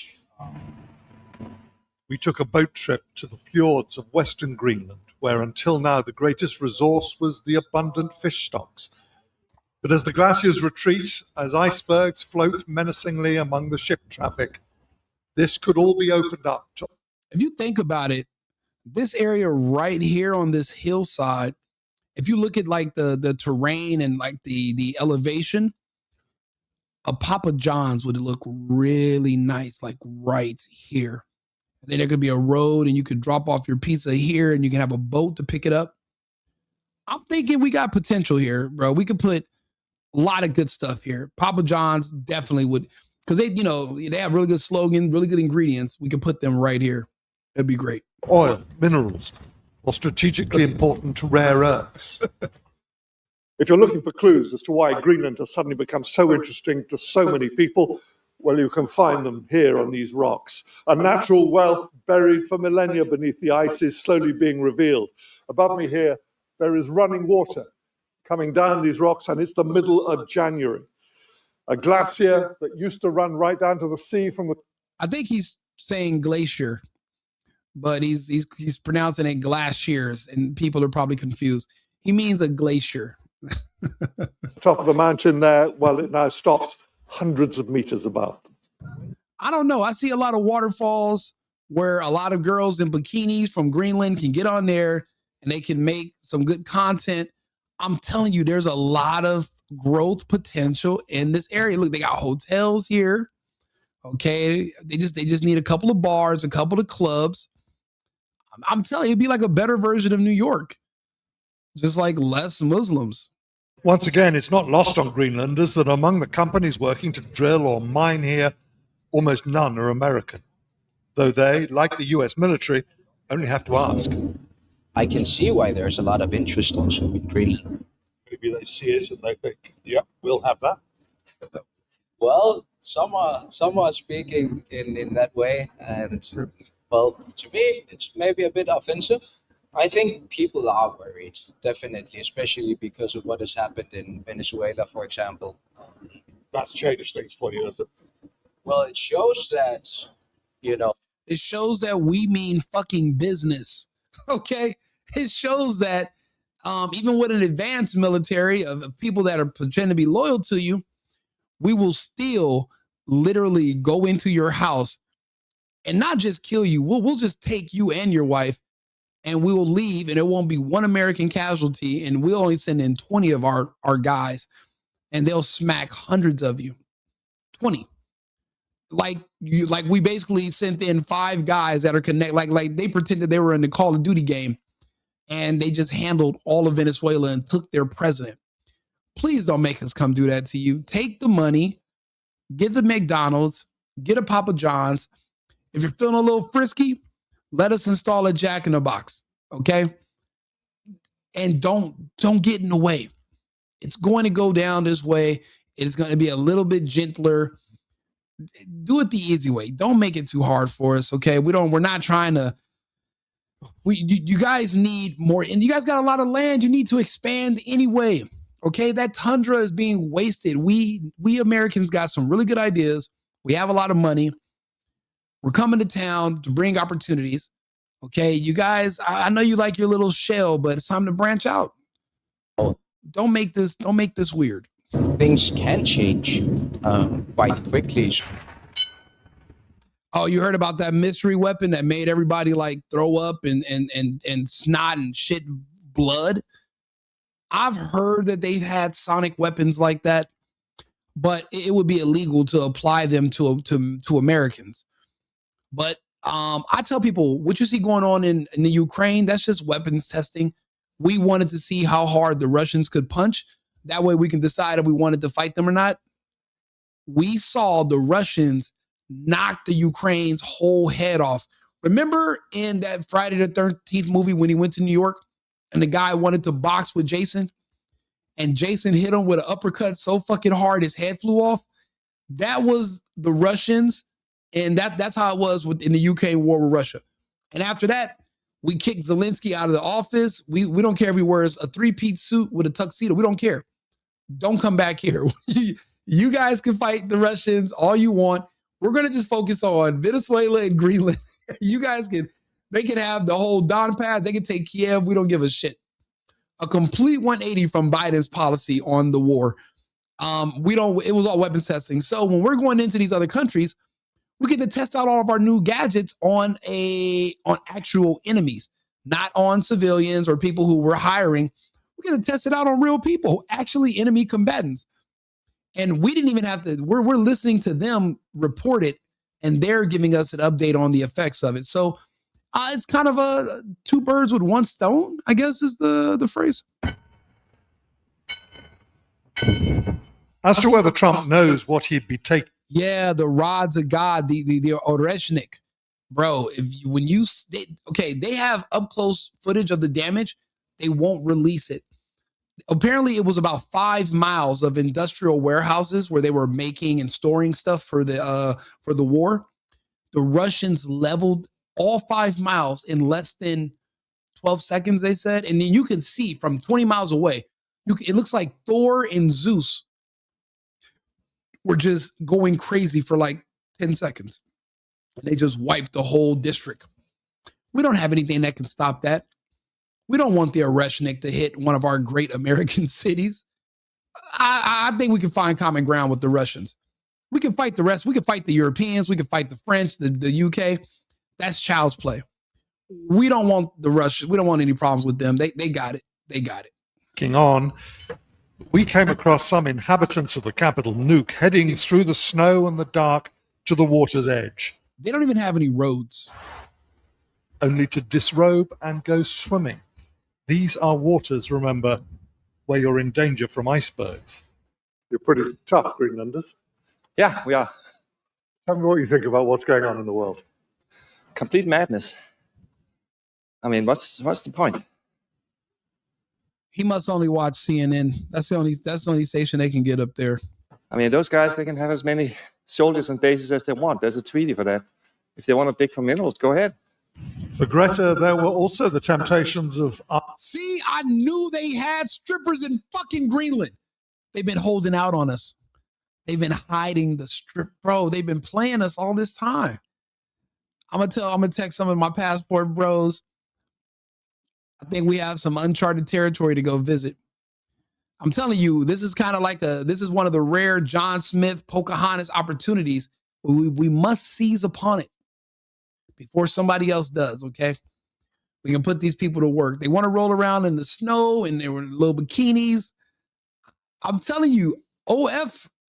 We took a boat trip to the fjords of Western Greenland, where until now the greatest resource was the abundant fish stocks. But as the glaciers retreat, as icebergs float menacingly among the ship traffic, this could all be opened up to. If you think about it, this area right here on this hillside, if you look at like the terrain and like the elevation, a Papa John's would look really nice, like right here. And then there could be a road and you could drop off your pizza here and you can have a boat to pick it up. I'm thinking we got potential here, bro. We could put a lot of good stuff here. Papa John's definitely would, because they have really good slogan, really good ingredients. We could put them right here. It'd be great. Oil, minerals, or strategically important rare earths. If you're looking for clues as to why Greenland has suddenly become so interesting to so many people, well, you can find them here on these rocks. A natural wealth buried for millennia beneath the ice is slowly being revealed. Above me here, there is running water coming down these rocks, and it's the middle of January. A glacier that used to run right down to the sea from the... I think he's saying glacier, but he's pronouncing it glaciers, and people are probably confused. He means a glacier. top of the mountain there, well, it now stops hundreds of meters above. I don't know. I see a lot of waterfalls where a lot of girls in bikinis from Greenland can get on there and they can make some good content. I'm telling you, there's a lot of growth potential in this area. Look, they got hotels here. Okay. They just need a couple of bars, a couple of clubs. I'm telling you, it'd be like a better version of New York. Just like less Muslims. Once again, it's not lost on Greenlanders that among the companies working to drill or mine here, almost none are American. Though they, like the US military, only have to ask. I can see why there's a lot of interest also in Greenland. Maybe they see it and they think, yeah, we'll have that. Well, some are speaking in that way, and well, to me, it's maybe a bit offensive. I think people are worried, definitely, especially because of what has happened in Venezuela, for example. That's changed things for you, hasn't it? Well, it shows that, It shows that we mean fucking business. Okay? It shows that even with an advanced military of people that are pretending to be loyal to you, we will still literally go into your house and not just kill you. We'll just take you and your wife and we will leave, and it won't be one American casualty, and we'll only send in 20 of our guys, and they'll smack hundreds of you. 20. Like we basically sent in 5 guys that are connected, like they pretended they were in the Call of Duty game, and they just handled all of Venezuela and took their president. Please don't make us come do that to you. Take the money, get the McDonald's, get a Papa John's. If you're feeling a little frisky, let us install a Jack in the Box, okay? And don't get in the way. It's going to go down this way. It's going to be a little bit gentler. Do it the easy way. Don't make it too hard for us, okay? We're not trying to. You guys need more, and you guys got a lot of land. You need to expand anyway, okay? That tundra is being wasted. We Americans got some really good ideas. We have a lot of money. We're coming to town to bring opportunities. Okay, you guys, I know you like your little shell, but it's time to branch out. Don't make this weird. Things can change quite quickly. Oh, you heard about that mystery weapon that made everybody like throw up and snot and shit blood? I've heard that they've had sonic weapons like that, but it would be illegal to apply them to Americans. But I tell people, what you see going on in the Ukraine, that's just weapons testing. We wanted to see how hard the Russians could punch. That way we can decide if we wanted to fight them or not. We saw the Russians knock the Ukraine's whole head off. Remember in that Friday the 13th movie when he went to New York and the guy wanted to box with Jason and Jason hit him with an uppercut so fucking hard his head flew off? That was the Russians, and that's how it was in the UK war with Russia. And after that, we kicked Zelensky out of the office. We don't care if he wears a three-piece suit with a tuxedo. We don't care. Don't come back here. You guys can fight the Russians all you want. We're going to just focus on Venezuela and Greenland. They can have the whole Donbass. They can take Kiev. We don't give a shit. A complete 180 from Biden's policy on the war. It was all weapons testing. So when we're going into these other countries, we get to test out all of our new gadgets on actual enemies, not on civilians or people who we're hiring. We get to test it out on real people, actually enemy combatants. And we didn't even have to, we're listening to them report it, and they're giving us an update on the effects of it. So it's kind of a two birds with one stone, I guess is the phrase. As to whether Trump knows what he'd be taking. Yeah, the rods of God, the Oreshnik. Bro, they have up close footage of the damage. They won't release it. Apparently, it was about 5 miles of industrial warehouses where they were making and storing stuff for the war. The Russians leveled all 5 miles in less than 12 seconds, they said. And then you can see from 20 miles away, it looks like Thor and Zeus were just going crazy for like 10 seconds. They just wiped the whole district. We don't have anything that can stop that. We don't want the Oreshnik to hit one of our great American cities. I think we can find common ground with the Russians. We can fight the rest. We can fight the Europeans. We can fight the French, the UK. That's child's play. We don't want the Russians. We don't want any problems with them. They got it. They got it. King on. We came across some inhabitants of the capital, Nuuk, heading through the snow and the dark to the water's edge. They don't even have any roads. Only to disrobe and go swimming. These are waters, remember, where you're in danger from icebergs. You're pretty tough, Greenlanders. Yeah, we are. Tell me what you think about what's going on in the world. Complete madness. I mean, what's the point? He must only watch CNN. That's the only station they can get up there. I mean, those guys, they can have as many soldiers and bases as they want. There's a treaty for that. If they want to dig for minerals, go ahead. For Greta, there were also the temptations of... See, I knew they had strippers in fucking Greenland. They've been holding out on us. They've been hiding the strip. Bro, they've been playing us all this time. I'm gonna text some of my passport bros. I think we have some uncharted territory to go visit. I'm telling you, this is kind of like this is one of the rare John Smith, Pocahontas opportunities. We must seize upon it before somebody else does, okay? We can put these people to work. They want to roll around in the snow and their little bikinis. I'm telling you,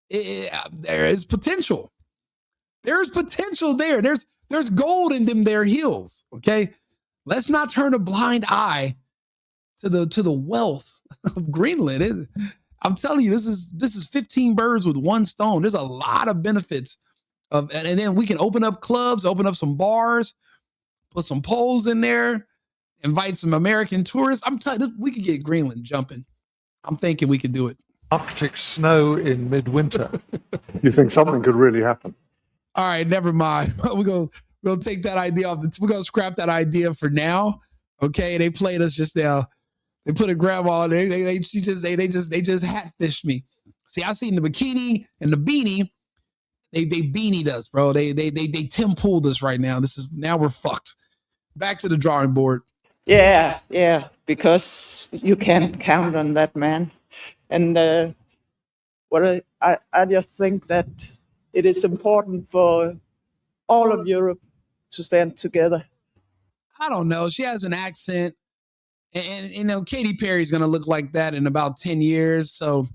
there is potential. There's potential there. There's gold in them their hills, okay? Let's not turn a blind eye to the wealth of Greenland. I'm telling you, this is 15 birds with one stone. There's a lot of benefits and then we can open up clubs, open up some bars, put some poles in there, invite some American tourists. I'm telling you, we could get Greenland jumping. I'm thinking we could do it. Arctic snow in midwinter. You think something could really happen? All right, never mind. We're gonna take that idea off. We're gonna scrap that idea for now. Okay, they played us just now. They put a grandma. They just hatfished me. See, I seen the bikini and the beanie. They beanied us, bro. They Tim Pooled us right now. Now we're fucked. Back to the drawing board. Yeah, because you can't count on that, man. And I just think that it is important for all of Europe to stand together. I don't know. She has an accent, and you know, Katy Perry's gonna look like that in about 10 years. So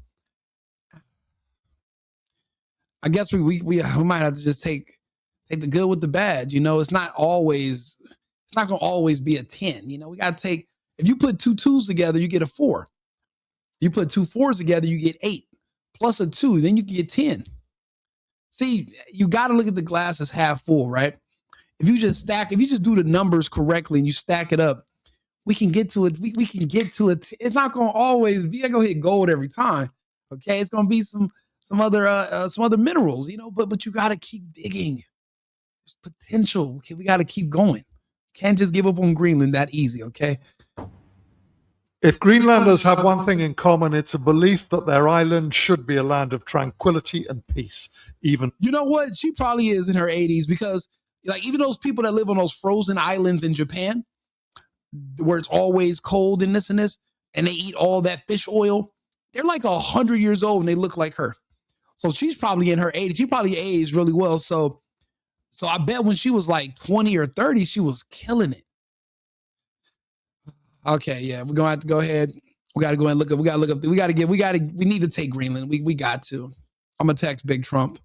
I guess we might have to just take the good with the bad. You know, it's not gonna always be a 10. You know, we gotta take, if you put two twos together, you get a 4. You put 2 4s together, you get 8 plus a 2, then you can get 10. See, you got to look at the glass as half full, right? If you just do the numbers correctly and you stack it up, we can get to it. We can get to it. It's not going to always be going to hit gold every time. Okay. It's going to be some other minerals, but you got to keep digging. There's potential. Okay. We got to keep going. Can't just give up on Greenland that easy. Okay. If Greenlanders have one thing in common, it's a belief that their island should be a land of tranquility and peace. Even you know what? She probably is in her 80s because, like, even those people that live on those frozen islands in Japan, where it's always cold and this, and they eat all that fish oil, they're like 100 years old and they look like her. So she's probably in her 80s. She probably aged really well. So I bet when she was like 20 or 30, she was killing it. Okay, yeah, we're gonna have to go ahead. We got to go and look up. We need to take Greenland. We got to. I'm gonna text Big Trump.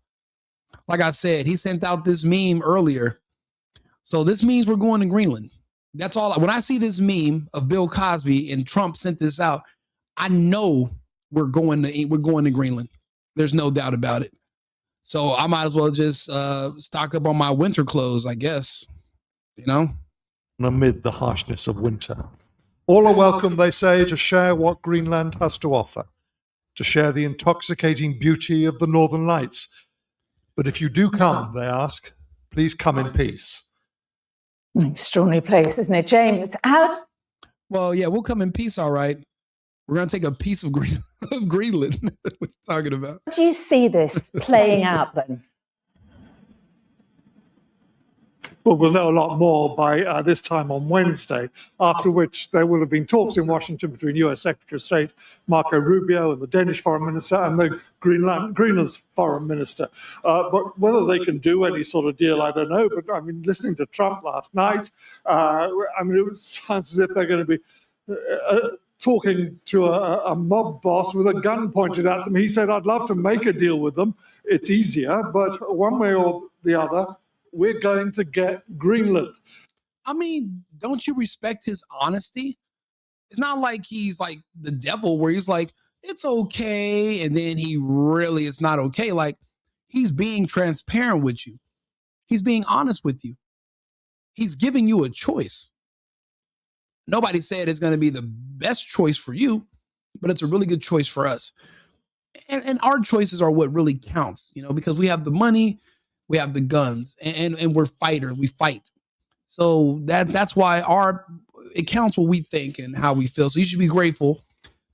Like I said, he sent out this meme earlier. So this means we're going to Greenland. That's all. When I see this meme of Bill Cosby and Trump sent this out, I know we're going to Greenland. There's no doubt about it. So I might as well just stock up on my winter clothes, I guess. Amid the harshness of winter. All are welcome, they say, to share what Greenland has to offer, to share the intoxicating beauty of the Northern Lights. But if you do come, they ask, please come in peace. An extraordinary place, isn't it, James? How? Well, yeah, we'll come in peace, all right. We're going to take a piece of Greenland. What are you talking about? How do you see this playing out then? Well, we'll know a lot more by this time on Wednesday, after which there will have been talks in Washington between US Secretary of State Marco Rubio and the Danish Foreign Minister and the Greenland's Foreign Minister. But whether they can do any sort of deal, I don't know. But I mean, listening to Trump last night, it sounds as if they're going to be talking to a mob boss with a gun pointed at them. He said, I'd love to make a deal with them. It's easier, but one way or the other, we're going to get Greenland. I mean, don't you respect his honesty? It's not like he's like the devil where he's like, it's okay. And then it's not okay. Like, he's being transparent with you. He's being honest with you. He's giving you a choice. Nobody said it's going to be the best choice for you, but it's a really good choice for us. And our choices are what really counts, because we have the money, we have the guns, and we're fighters. We fight. So that's why it counts what we think and how we feel. So you should be grateful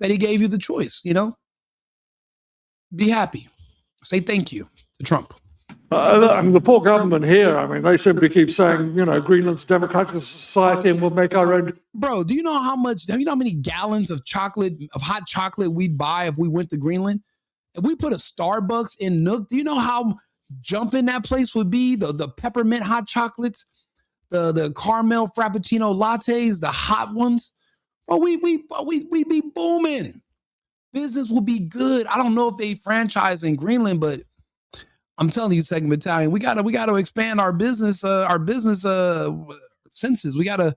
that he gave you the choice, Be happy. Say thank you to Trump. The poor government here, they simply keep saying, Greenland's a democratic society and we'll make our own. Bro, do you know how many gallons of hot chocolate we'd buy if we went to Greenland? If we put a Starbucks in Nook, do you know how jumping that place would be? The peppermint hot chocolates, the caramel frappuccino lattes, the hot ones. Well, we'd be booming. Business will be good. I don't know if they franchise in Greenland, but I'm telling you, Second Battalion, we gotta expand our business senses. We gotta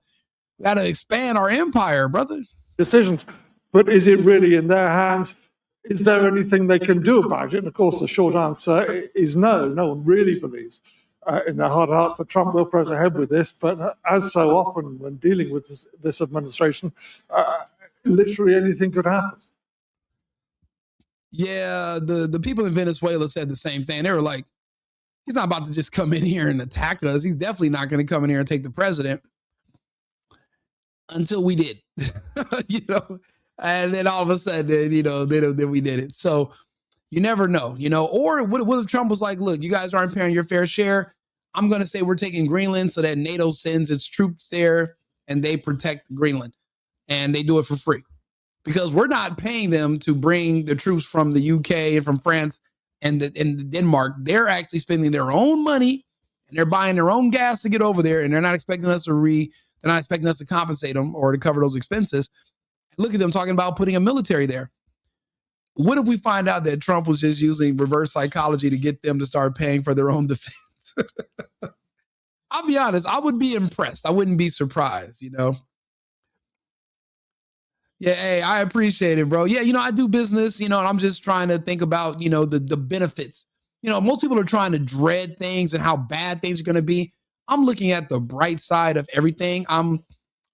expand our empire, brother. Decisions, but is it really in their hands? Is there anything they can do about it? And of course, the short answer is no. No one really believes in their heart of hearts that Trump will press ahead with this. But as so often when dealing with this administration, literally anything could happen. Yeah, the people in Venezuela said the same thing. They were like, he's not about to just come in here and attack us. He's definitely not going to come in here and take the president until we did, and then all of a sudden, then we did it. So you never know, or what if Trump was like, look, you guys aren't paying your fair share. I'm going to say we're taking Greenland so that NATO sends its troops there and they protect Greenland and they do it for free. Because we're not paying them to bring the troops from the UK and from France and Denmark. They're actually spending their own money and they're buying their own gas to get over there, and they're not expecting us to compensate them or to cover those expenses. Look at them talking about putting a military there. What if we find out that Trump was just using reverse psychology to get them to start paying for their own defense? I'll be honest, I would be impressed. I wouldn't be surprised, Yeah, hey, I appreciate it, bro. Yeah, I do business, and I'm just trying to think about, the benefits. Most people are trying to dread things and how bad things are going to be. I'm looking at the bright side of everything. I'm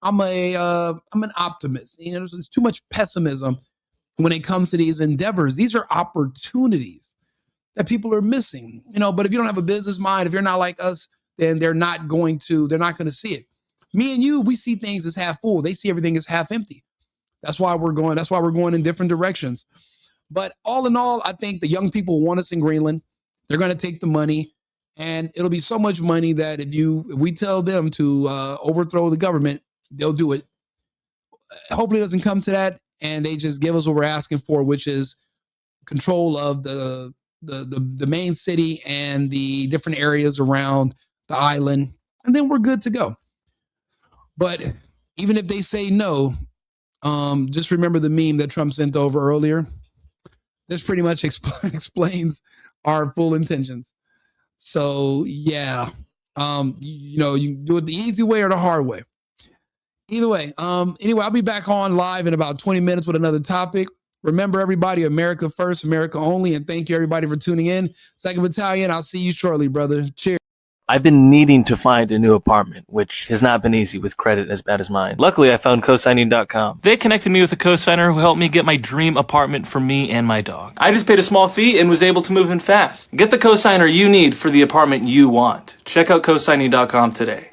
an optimist. There's too much pessimism when it comes to these endeavors. These are opportunities that people are missing. But if you don't have a business mind, if you're not like us, then they're not going to see it. Me and you, we see things as half full. They see everything as half empty. That's why we're going in different directions. But all in all, I think the young people want us in Greenland. They're going to take the money, and it'll be so much money that if we tell them to overthrow the government, they'll do it. Hopefully it doesn't come to that, and they just give us what we're asking for, which is control of the main city and the different areas around the island, and then we're good to go. But even if they say no, just remember the meme that Trump sent over earlier. This pretty much explains our full intentions. So yeah, you can do it the easy way or the hard way. Either way, anyway, I'll be back on live in about 20 minutes with another topic. Remember, everybody, America first, America only, and thank you, everybody, for tuning in. 2nd Battalion, I'll see you shortly, brother. Cheers. I've been needing to find a new apartment, which has not been easy with credit as bad as mine. Luckily, I found cosigning.com. They connected me with a cosigner who helped me get my dream apartment for me and my dog. I just paid a small fee and was able to move in fast. Get the cosigner you need for the apartment you want. Check out cosigning.com today.